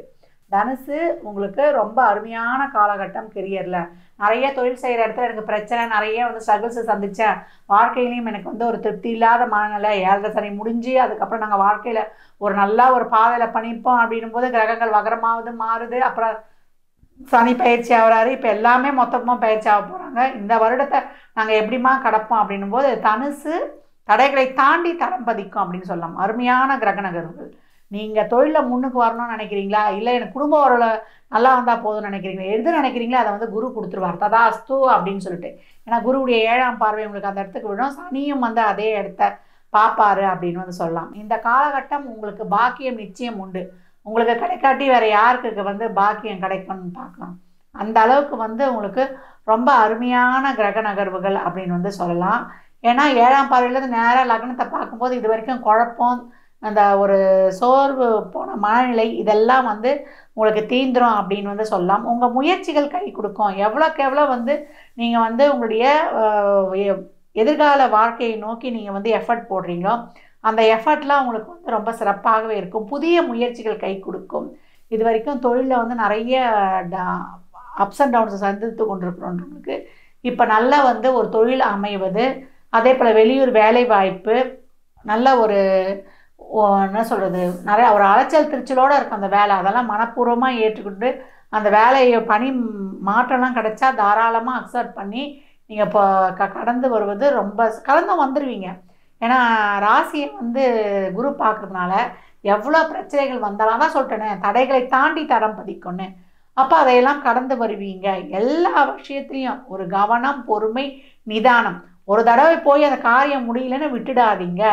தனுசு உங்களுக்கு ரொம்ப அருமையான காலகட்டம். கெரியரில் நிறைய தொழில் செய்கிற இடத்துல எனக்கு பிரச்சனை, நிறைய வந்து ஸ்ட்ரகிள்ஸை சந்தித்தேன். வாழ்க்கையிலையும் எனக்கு வந்து ஒரு திருப்தி இல்லாத மனநிலை. 7ரை சனி முடிஞ்சு அதுக்கப்புறம் நாங்கள் வாழ்க்கையில் ஒரு நல்ல ஒரு பாதையில் பணிப்போம் அப்படின்னும் போது கிரகங்கள் வகரமாவது மாறுது. அப்புறம் சனி பயிற்சி ஆகிறாரு. இப்போ எல்லாமே மொத்தமாக பயிற்சி ஆக போகிறாங்க. இந்த வருடத்தை நாங்கள் எப்படிமா கடப்போம் அப்படின்னும் போது தனுசு தடைகளை தாண்டி தடம் பதிக்கும் அப்படின்னு சொல்லலாம். அருமையான கிரக நகர்வுகள். நீங்கள் தொழிலில் முன்னுக்கு வரணும்னு நினைக்கிறீங்களா, இல்லை எனக்கு குடும்ப உறவில் நல்லா வந்தால் போதும்னு நினைக்கிறீங்களா, எது நினைக்கிறீங்களோ அதை வந்து குரு கொடுத்துருவார். ததாஸ்து அப்படின்னு சொல்லிட்டு. ஏன்னா குருவுடைய 7ஆம் பார்வை உங்களுக்கு அந்த இடத்துக்கு விடும். சனியும் வந்து அதே இடத்த பார்ப்பாரு அப்படின்னு வந்து சொல்லலாம். இந்த காலகட்டம் உங்களுக்கு பாக்கியம் நிச்சயம் உண்டு. உங்களுக்கு கிடைக்காட்டி வேறு யாருக்கு வந்து பாக்கியம் கிடைக்கும்னு பார்க்கலாம். அந்த அளவுக்கு வந்து உங்களுக்கு ரொம்ப அருமையான கிரக நகர்வுகள் அப்படின்னு வந்து சொல்லலாம். ஏன்னா 7ஆம் பார்வையிலேருந்து நேராக லக்னத்தை பார்க்கும்போது இது வரைக்கும் குழப்பம், அந்த ஒரு சோர்வு போன மனநிலை இதெல்லாம் வந்து உங்களுக்கு தீந்துரும் அப்படின்னு வந்து சொல்லலாம். உங்கள் முயற்சிகள் கை கொடுக்கும். எவ்வளோக்கு எவ்வளோ வந்து நீங்கள் வந்து உங்களுடைய எதிர்கால வாழ்க்கையை நோக்கி நீங்கள் வந்து எஃபர்ட் போடுறீங்களோ அந்த எஃபர்ட்லாம் உங்களுக்கு வந்து ரொம்ப சிறப்பாகவே இருக்கும். புதிய முயற்சிகள் கை கொடுக்கும். இது வரைக்கும் தொழிலில் வந்து நிறைய அப்ஸ் அண்ட் டவுன்ஸை சந்தித்து கொண்டிருக்கிறோன்றவங்களுக்கு இப்போ நல்லா வந்து ஒரு தொழில் அமைவது, அதே போல் வெளியூர் வேலை வாய்ப்பு, நல்ல ஒரு என்ன சொல்கிறது, நிறைய ஒரு அலைச்சல் திருச்சலோடு இருக்கும் அந்த வேலை. அதெல்லாம் மனப்பூர்வமாக ஏற்றுக்கிட்டு அந்த வேலையை பணி மாற்றம்லாம் கிடைச்சா தாராளமாக அக்செப்ட் பண்ணி நீங்கள் இப்போ கடந்து வருவது ரொம்ப கடந்து வந்துடுவீங்க. ஏன்னா ராசியை வந்து குரு பார்க்குறதுனால எவ்வளோ பிரச்சனைகள் வந்தாலும் தான் சொல்லிட்டேனே, தடைகளை தாண்டி தடம் பதிக்கும்னு. அப்போ அதையெல்லாம் கடந்து வருவீங்க. எல்லா விஷயத்துலையும் ஒரு கவனம், பொறுமை, நிதானம். ஒரு தடவை போய் அந்த காரியம் முடியலன்னு விட்டுடாதீங்க.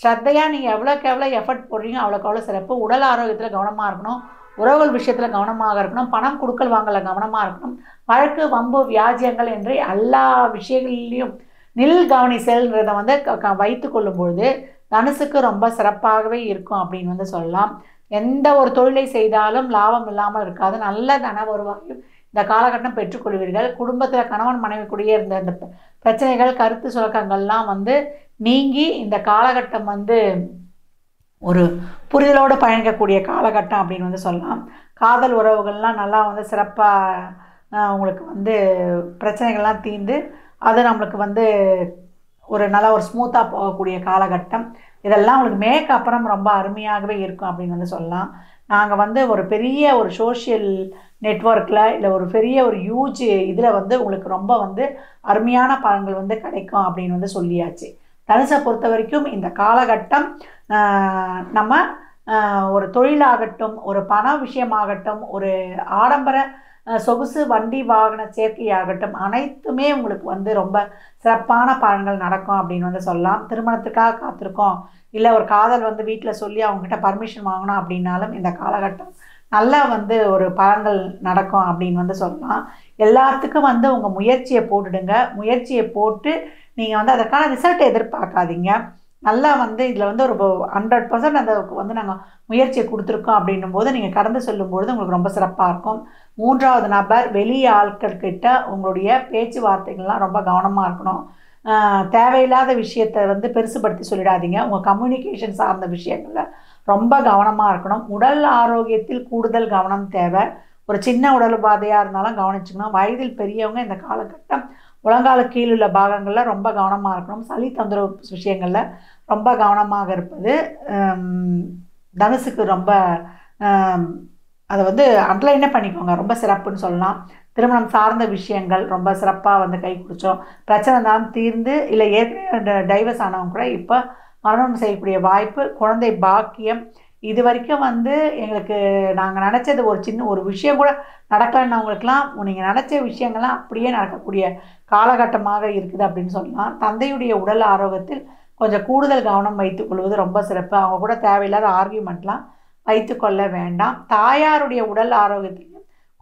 ஸ்ரத்தையாக நீங்கள் எவ்வளோக்கு எவ்வளோ எஃபர்ட் போடுறீங்க அவ்வளோக்கு அவ்வளோ சிறப்பு. உடல் ஆரோக்கியத்தில் கவனமாக இருக்கணும், உறவுகள் விஷயத்தில் கவனமாக இருக்கணும், பணம் கொடுக்கல் வாங்கல கவனமாக இருக்கணும். வழக்கு, வம்பு, வியாஜியங்கள் என்று எல்லா விஷயங்கள்லையும் நில் கவனி செல்ன்றதை வந்து வைத்து கொள்ளும் பொழுது தனுசுக்கு ரொம்ப சிறப்பாகவே இருக்கும் அப்படின்னு வந்து சொல்லலாம். எந்த ஒரு தொழிலை செய்தாலும் லாபம் இல்லாமல் இருக்காது. நல்ல தன வருவாயும் இந்த காலகட்டம் பெற்றுக்கொள்வீர்கள். குடும்பத்தில் கணவன் மனைவி கூடயே இருந்த இந்த பிரச்சனைகள், கருத்து சுழக்கங்கள்லாம் வந்து நீங்கி இந்த காலகட்டம் வந்து ஒரு புரிதலோடு பயணிக்கக்கூடிய காலகட்டம் அப்படின்னு வந்து சொல்லலாம். காதல் உறவுகள்லாம் நல்லா வந்து சிறப்பாக உங்களுக்கு வந்து பிரச்சனைகள்லாம் தீர்ந்து அது நம்மளுக்கு வந்து ஒரு நல்லா ஒரு ஸ்மூத்தாக போகக்கூடிய காலகட்டம். இதெல்லாம் உங்களுக்கு மேற்கு அப்புறம் ரொம்ப அருமையாகவே இருக்கும் அப்படின்னு வந்து சொல்லலாம். நாங்கள் வந்து ஒரு பெரிய ஒரு சோஷியல் நெட்வொர்க்கில் இல்லை ஒரு பெரிய ஒரு ஹியூஜ் இதில் வந்து உங்களுக்கு ரொம்ப வந்து அருமையான பலன்கள் வந்து கிடைக்கும் அப்படின்னு வந்து சொல்லியாச்சு. தனுசை பொறுத்த வரைக்கும் இந்த காலகட்டம் நம்ம ஒரு தொழிலாகட்டும், ஒரு பண விஷயமாகட்டும், ஒரு ஆடம்பர சொகுசு வண்டி வாகன சேர்க்கையாகட்டும் அனைத்துமே உங்களுக்கு வந்து ரொம்ப சிறப்பான பலன்கள் நடக்கும் அப்படின்னு வந்து சொல்லலாம். திருமணத்துக்காக காத்திருக்கோம், இல்லை ஒரு காதல் வந்து வீட்டில் சொல்லி அவங்ககிட்ட பர்மிஷன் வாங்கணும் அப்படின்னாலும் இந்த காலகட்டம் நல்லா வந்து ஒரு பலன்கள் நடக்கும் அப்படின்னு வந்து சொல்லலாம். எல்லாத்துக்கும் வந்து உங்கள் முயற்சியை போட்டுடுங்க. முயற்சியை போட்டு நீங்கள் வந்து அதற்கான ரிசல்ட்டை எதிர்பார்க்காதீங்க. நல்லா வந்து இதில் வந்து ஒரு 100% அந்த வந்து நாங்கள் முயற்சியை கொடுத்துருக்கோம் அப்படின்னும் போது நீங்கள் கடந்து சொல்லும்பொழுது உங்களுக்கு ரொம்ப சிறப்பாக இருக்கும். 3வது நபர், வெளி ஆட்கள்கிட்ட உங்களுடைய பேச்சுவார்த்தைகள்லாம் ரொம்ப கவனமாக இருக்கணும். தேவையில்லாத விஷயத்தை வந்து பெருசுபடுத்தி சொல்லிடாதீங்க. உங்கள் கம்யூனிகேஷன் சார்ந்த விஷயங்களில் ரொம்ப கவனமாக இருக்கணும். உடல் ஆரோக்கியத்தில் கூடுதல் கவனம் தேவை. ஒரு சின்ன உடல் உபாதையாக இருந்தாலும் கவனிச்சுக்கணும். வயதில் பெரியவங்க இந்த காலகட்டம் முழங்கால கீழுள்ள பாகங்களில் ரொம்ப கவனமாக இருக்கணும். சளி தொந்தரவு விஷயங்களில் ரொம்ப கவனமாக இருப்பது தனுசுக்கு ரொம்ப அதை வந்து அண்டர்லைனே பண்ணிக்கோங்க, ரொம்ப சிறப்புன்னு சொல்லலாம். திருமணம் சார்ந்த விஷயங்கள் ரொம்ப சிறப்பாக வந்து கை பிடிச்சோம். பிரச்சனை தான் தீர்ந்து, இல்லை ஏற்கனவே டைவர்ஸ் ஆனவங்க கூட இப்போ மரணம் செய்யக்கூடிய வாய்ப்பு, குழந்தை பாக்கியம். இது வரைக்கும் வந்து எங்களுக்கு நாங்கள் நினச்சது ஒரு சின்ன ஒரு விஷயம் கூட நடக்கலைன்னவங்களுக்கெல்லாம் நீங்கள் நினச்ச விஷயங்கள்லாம் அப்படியே நடக்கக்கூடிய காலகட்டமாக இருக்குது அப்படின்னு சொல்லலாம். தந்தையுடைய உடல் ஆரோக்கியத்தில் கொஞ்சம் கூடுதல் கவனம் வைத்துக்கொள்வது ரொம்ப சிறப்பு. அவங்க கூட தேவையில்லாத ஆர்கியூமெண்ட்லாம் வைத்துக்கொள்ள வேண்டாம். தாயாருடைய உடல் ஆரோக்கியத்தையும்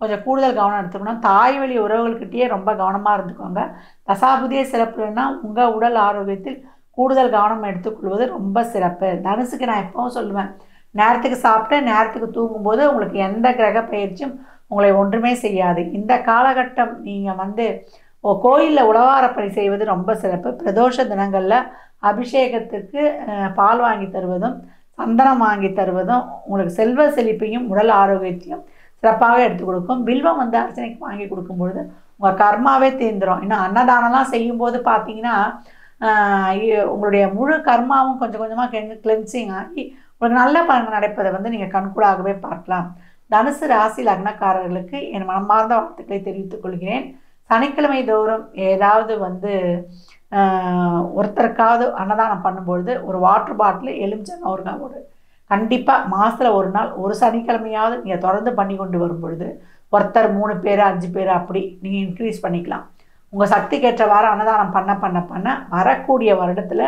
கொஞ்சம் கூடுதல் கவனம் எடுத்துக்கணும். தாய் வழி உறவுகள்கிட்டயே ரொம்ப கவனமாக இருந்துக்கோங்க. தசாபுதிய சிறப்புன்னா உங்கள் உடல் ஆரோக்கியத்தில் கூடுதல் கவனம் எடுத்துக்கொள்வது ரொம்ப சிறப்பு. தனுசுக்கு நான் எப்பவும் சொல்லுவேன், நேரத்துக்கு சாப்பிட்டு நேரத்துக்கு தூங்கும்போது உங்களுக்கு எந்த கிரக பயிற்சியும் உங்களை ஒன்றுமே செய்யாது. இந்த காலகட்டம் நீங்கள் வந்து கோயிலில் உழவாரப்பணி செய்வது ரொம்ப சிறப்பு. பிரதோஷ தினங்களில் அபிஷேகத்துக்கு பால் வாங்கி தருவதும் சந்தனம் வாங்கி தருவதும் உங்களுக்கு செல்வ செழிப்பையும் உடல் ஆரோக்கியத்தையும் சிறப்பாக எடுத்து கொடுக்கும். வில்வம் வந்து அர்ச்சனைக்கு வாங்கி கொடுக்கும் பொழுது உங்கள் கர்மாவே தீர்ந்துடும். இன்னும் அன்னதானம்லாம் செய்யும்போது பார்த்தீங்கன்னா உங்களுடைய முழு கர்மாவும் கொஞ்சம் கொஞ்சமாக கிளென்சிங் ஆகி உங்களுக்கு நல்ல பலன்கள் நடப்பதை வந்து நீங்கள் கண்கூடாகவே பார்க்கலாம். தனுசு ராசி லக்னக்காரர்களுக்கு என் மனமார்ந்த வாழ்த்துக்களை தெரிவித்துக் கொள்கிறேன். சனிக்கிழமை தோறும் ஏதாவது வந்து ஒருத்தருக்காவது அன்னதானம் பண்ணும்பொழுது ஒரு வாட்டர் பாட்டில் எலுமிச்சம் ஊறுகாவோடு கண்டிப்பாக மாதத்தில் ஒரு நாள் ஒரு சனிக்கிழமையாவது நீங்கள் தொடர்ந்து பண்ணி கொண்டு வரும் பொழுது ஒருத்தர் 3 பேர் 5 பேர் அப்படி நீங்கள் இன்க்ரீஸ் பண்ணிக்கலாம். உங்கள் சக்திக்கேற்றவாறு அன்னதானம் பண்ண வரக்கூடிய வருடத்தில்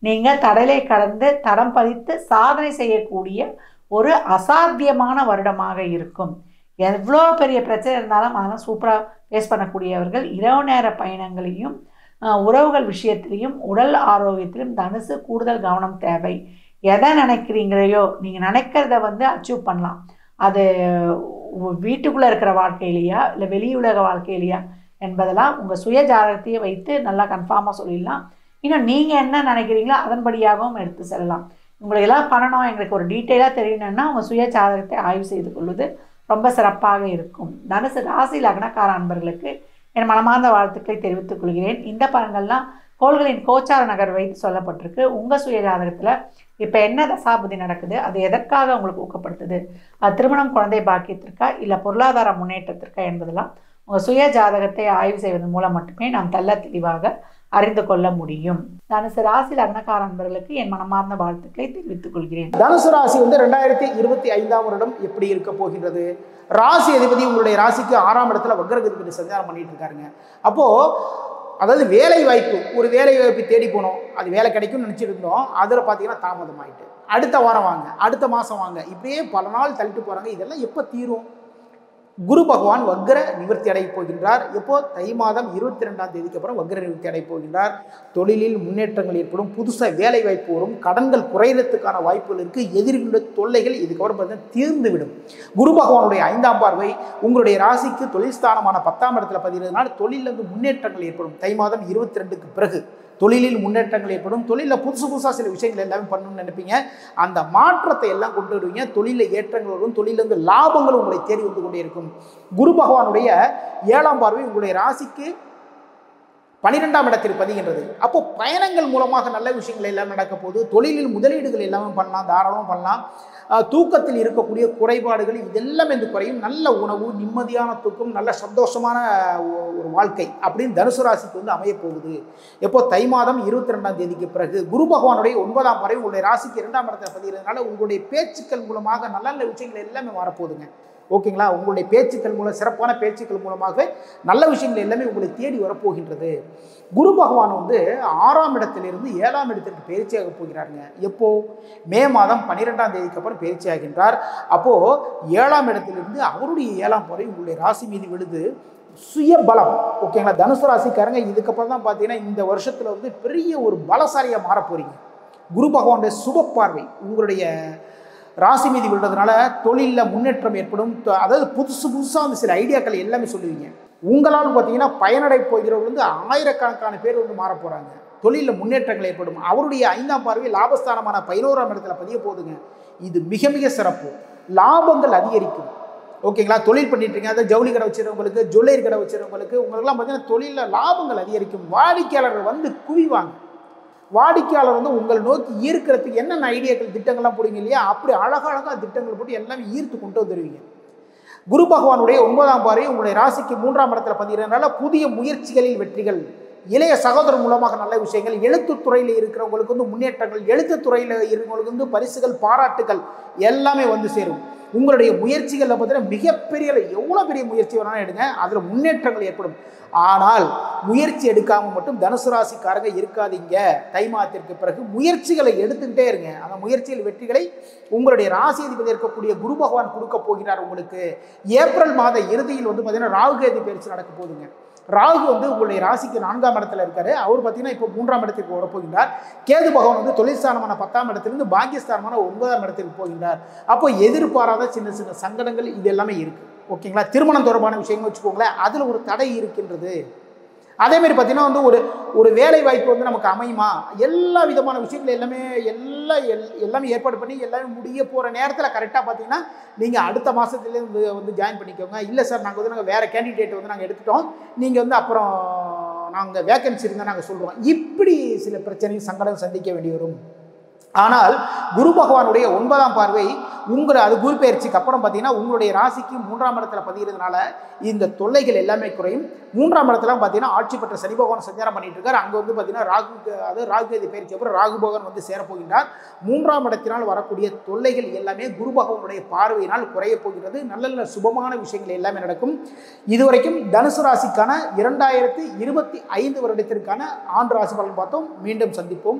நீங்கள் தடலை கடந்து தடம் பதித்து சாதனை செய்யக்கூடிய ஒரு அசாத்தியமான வருடமாக இருக்கும். எவ்வளோ பெரிய பிரச்சனை இருந்தாலும் அதெல்லாம் சூப்பராக ஃபேஸ் பண்ணக்கூடியவர்கள். இரவு நேர பயணங்களையும் உறவுகள் விஷயத்திலையும் உடல் ஆரோக்கியத்திலும் தனுசு கூடுதல் கவனம் தேவை. எதை நினைக்கிறீங்களையோ நீங்கள் நினைக்கிறத வந்து அச்சீவ் பண்ணலாம். அது வீட்டுக்குள்ளே இருக்கிற வாழ்க்கையிலையா இல்லை வெளியுலக வாழ்க்கையிலையா என்பதெல்லாம் உங்கள் சுய ஜாதகத்தையே வைத்து நல்லா கன்ஃபார்மாக சொல்லிடலாம். இன்னும் நீங்கள் என்ன நினைக்கிறீங்களோ அதன்படியாகவும் எடுத்து செல்லலாம். உங்களுக்கு எல்லாம் பண்ணணும், எங்களுக்கு ஒரு டீட்டெயிலாக தெரியணும்னா உங்கள் சுய ஜாதகத்தை ஆய்வு செய்து கொள்வது ரொம்ப சிறப்பாக இருக்கும். தனுசு ராசி லக்னக்கார அன்பர்களுக்கு என் மனமார்ந்த வாழ்த்துக்களை தெரிவித்துக் கொள்கிறேன். இந்த பலன்கள்லாம் கோள்களின் கோச்சார நகர் வைத்து சொல்லப்பட்டிருக்கு. உங்கள் சுய ஜாதகத்தில் இப்போ என்ன தசாபுதி நடக்குது, அது எதற்காக உங்களுக்கு ஊக்கப்படுத்துது, அது திருமணம் குழந்தை பாக்கியத்திற்கா இல்லை பொருளாதார முன்னேற்றத்திற்கா என்பதெல்லாம் உங்கள் சுய ஜாதகத்தை ஆய்வு செய்வதன் மூலம் மட்டுமே நாம் தெள்ள தெளிவாக அறிந்து கொள்ள முடியும். தனுசு ராசி லக்னக்கார அன்பர்களுக்கு என் மனமார்ந்த வாழ்த்துக்களை தெரிவித்துக் கொள்கிறேன். தனுசு ராசி வந்து 2025ஆம் வருடம் எப்படி இருக்க போகின்றது? ராசி அதிபதி உங்களுடைய ராசிக்கு 6ஆம் இடத்துல வக்ரகதிபதி சஞ்சாரம் பண்ணிட்டு இருக்காருங்க. அப்போ அதாவது வேலை வாய்ப்பு, ஒரு வேலை வாய்ப்பு தேடி போனோம், அது வேலை கிடைக்கும்னு நினச்சிட்டு இருந்தோம், அதில் பார்த்தீங்கன்னா தாமதம் ஆகிட்டு அடுத்த வாரம் வாங்க, அடுத்த மாதம் வாங்க, இப்படியே பல நாள் தள்ளிட்டு போகிறாங்க. இதெல்லாம் எப்போ தீரும்? குரு பகவான் வக்ர நிவர்த்தி அடைய போகின்றார். எப்போ? தை மாதம் 22ஆம் தேதிக்கு அப்புறம் வக்ர நிவர்த்தி அடைய போகின்றார். தொழிலில் முன்னேற்றங்கள் ஏற்படும், புதுசாக வேலை வாய்ப்பு வரும், கடன்கள் குறைகிறதுக்கான வாய்ப்புகள் இருக்குது, எதிரிகளுடைய தொல்லைகள் இதுக்கப்புறம் பார்த்தீங்கன்னா தீர்ந்துவிடும். குரு பகவானுடைய 5ஆம் பார்வை உங்களுடைய ராசிக்கு தொழில் ஸ்தானமான 10ஆம் இடத்துல பதிகிறதுனால தொழிலிருந்து முன்னேற்றங்கள் ஏற்படும். தை மாதம் 22க்கு பிறகு தொழிலில் முன்னேற்றங்கள் ஏற்படும். தொழிலில் புதுசாக சில விஷயங்கள் எல்லாமே பண்ணணும்னு நினைப்பீங்க. அந்த மாற்றத்தை எல்லாம் கொண்டு வருவீங்க. தொழிலில் ஏற்றங்கள் வரும், தொழிலிருந்து லாபங்கள் உங்களை தேடி வந்து கொண்டே இருக்கும். குரு பகவானுடைய 7ஆம் பார்வை உங்களுடைய ராசிக்கு 12ஆம் இடத்தில் பதிகின்றது. அப்போ பயணங்கள் மூலமாக நல்ல விஷயங்கள் எல்லாம் நடக்க போகுது. தொழிலில் முதலீடுகள் எல்லாமே பண்ணலாம், தாராளமாக பண்ணலாம். தூக்கத்தில் இருக்கக்கூடிய குறைபாடுகள் இதெல்லாம் இந்த குறையும். நல்ல உணவு, நிம்மதியான தூக்கம், நல்ல சந்தோஷமான ஒரு வாழ்க்கை அப்படின்னு தனுசு ராசிக்கு வந்து அமைய போகுது. எப்போ? தை மாதம் 22ஆம் தேதிக்கு பிறகு. குரு பகவானுடைய 9ஆம் பார்வை உங்களுடைய ராசிக்கு 2ஆம் இடத்துல பதிகிறதுனால உங்களுடைய பேச்சுக்கள் மூலமாக நல்ல நல்ல விஷயங்கள் எல்லாமே மாறப்போகுதுங்க. ஓகேங்களா? உங்களுடைய பேச்சுக்கள் மூலம், சிறப்பான பேச்சுக்கள் மூலமாக நல்ல விஷயங்கள் எல்லாமே உங்களை தேடி வரப்போகின்றது. குரு பகவான் வந்து 6ஆம் இடத்திலிருந்து 7ஆம் இடத்திற்கு பயிற்சியாக போகிறாருங்க. எப்போ? மே மாதம் 12ஆம் தேதிக்கு அப்புறம் பயிற்சி ஆகின்றார். அப்போது 7ஆம் இடத்திலிருந்து அவருடைய 7ஆம் பார்வை உங்களுடைய ராசி மீது விழுது. சுய பலம். ஓகேங்களா? தனுசு ராசிக்காரங்க இதுக்கப்புறம் தான் பார்த்தீங்கன்னா இந்த வருஷத்தில் வந்து பெரிய ஒரு பலசாலியாக மாற போகிறீங்க. குரு பகவானுடைய சுப பார்வை உங்களுடைய ராசி மீதி விழுறதுனால தொழிலில் முன்னேற்றம் ஏற்படும். அதாவது புதுசாக வந்து சில ஐடியாக்கள் எல்லாமே சொல்லுவீங்க. உங்களால் பார்த்தீங்கன்னா பயனடை போகிறவர்கள் வந்து ஆயிரக்கணக்கான பேர் வந்து மாற போகிறாங்க. தொழிலில் முன்னேற்றங்கள் ஏற்படும். அவருடைய 5ஆம் பார்வை லாபஸ்தானமான 11ஆம் இடத்துல பதிய போகுதுங்க. இது மிக மிக சிறப்பு. லாபங்கள் அதிகரிக்கும். ஓகேங்களா? தொழில் பண்ணிட்டு இருக்கீங்க, அதாவது ஜவுளி கடை வச்சுருவங்களுக்கு, ஜுவல்லரி கடை வச்சுருவங்களுக்கு உங்களுக்குலாம் பார்த்தீங்கன்னா தொழிலில் லாபங்கள் அதிகரிக்கும். வாடிக்கையாளர்கள் வந்து குவிவாங்க. வாடிக்கையாளர் வந்து உங்களை நோக்கி ஈர்க்கிறதுக்கு என்னென்ன ஐடியாக்கள் திட்டங்கள்லாம் போடுவீங்க இல்லையா, அப்படி அழகழகாக திட்டங்கள் போட்டு எல்லாமே ஈர்த்து கொண்டு வந்துடுவீங்க. குரு பகவானுடைய 9ஆம் பார்வை உங்களுடைய ராசிக்கு 3ஆம் இடத்துல பதிகிறதுனால புதிய முயற்சிகளில் வெற்றிகள், இளைய சகோதரர் மூலமாக நல்ல விஷயங்கள், எழுத்துத்துறையில் இருக்கிறவங்களுக்கு வந்து முன்னேற்றங்கள், எழுத்துத்துறையில் இருக்கிறவங்களுக்கு வந்து பரிசுகள், பாராட்டுகள் எல்லாமே வந்து சேரும். உங்களுடைய முயற்சிகளில் பார்த்தீங்கன்னா மிகப்பெரிய, எவ்வளோ பெரிய முயற்சி வேணாலும் எடுங்க, அதில் முன்னேற்றங்கள் ஏற்படும். ஆனால் முயற்சி எடுக்காமல் மட்டும் தனுசு ராசிக்காரங்க இருக்காதீங்க. தை மாதத்திற்கு பிறகு முயற்சிகளை எடுத்துக்கிட்டே இருங்க. அந்த முயற்சிகள் வெற்றிகளை உங்களுடைய ராசி அதிபதி இருக்கக்கூடிய குரு பகவான் கொடுக்க போகிறார் உங்களுக்கு. ஏப்ரல் மாத இறுதியில் வந்து பார்த்தீங்கன்னா ராகு கேது பயிற்சி நடக்க போகுதுங்க. ராகு வந்து உங்களுடைய ராசிக்கு 4ஆம் இடத்துல இருக்காரு. அவர் பார்த்தீங்கன்னா இப்போ 3ஆம் இடத்துக்கு வரப்போகின்றார். கேது பகவான் வந்து தொழில்ஸ்தானமான 10ஆம் இடத்திலிருந்து பாக்கியஸ்தானமான 9ஆம் இடத்துக்கு போகின்றார். அப்போ எதிர்பாராத சின்ன சின்ன சங்கடங்கள் இது எல்லாமே இருக்குது. ஓகேங்களா? திருமணம் தொடர்பான விஷயங்கள் வச்சுக்கோங்களேன், அதில் ஒரு தடை இருக்கின்றது. அதே மாதிரி பார்த்தீங்கன்னா வந்து ஒரு வேலை வாய்ப்பு வந்து நமக்கு அமையுமா, எல்லா விதமான விஷயங்கள் எல்லாமே ஏற்பாடு பண்ணி எல்லாமே முடிய போகிற நேரத்தில் கரெக்டாக பார்த்தீங்கன்னா நீங்கள் அடுத்த மாதத்துலேயே வந்து ஜாயின் பண்ணிக்கோங்க. இல்லை சார் நாங்கள் வேறு கேண்டிடேட் வந்து நாங்கள் எடுத்துட்டோம், நீங்கள் வந்து அப்புறம் நாங்கள் வேக்கன்சி இருந்தால் நாங்கள் சொல்கிறோம். இப்படி சில பிரச்சனையும் சங்கடம் சந்திக்க வேண்டி வரும். ஆனால் குரு பகவானுடைய 9ஆம் பார்வை அது குரு பெயர்ச்சிக்கு அப்புறம் பார்த்தீங்கன்னா உங்களுடைய ராசிக்கு 3ஆம் இடத்துல பதிகிறதுனால இந்த தொல்லைகள் எல்லாமே குறையும். 3ஆம் இடத்துல பார்த்தீங்கன்னா ஆட்சி பெற்ற சனி பகவான் சஞ்சாரம் பண்ணிட்டு இருக்காரு. அங்கே வந்து பார்த்தீங்கன்னா ராகு பெயர்ச்சி அப்புறம் ராகு பகவான் வந்து சேரப்போகின்றார். 3ஆம் இடத்தினால் வரக்கூடிய தொல்லைகள் எல்லாமே குரு பகவானுடைய பார்வையினால் குறைய போகிறது. நல்ல நல்ல சுபமான விஷயங்கள் எல்லாமே நடக்கும். இதுவரைக்கும் தனுசு ராசிக்கான 2025 வருடத்திற்கான ஆண்டு ராசி பலன் பார்த்தோம். மீண்டும் சந்திப்போம்.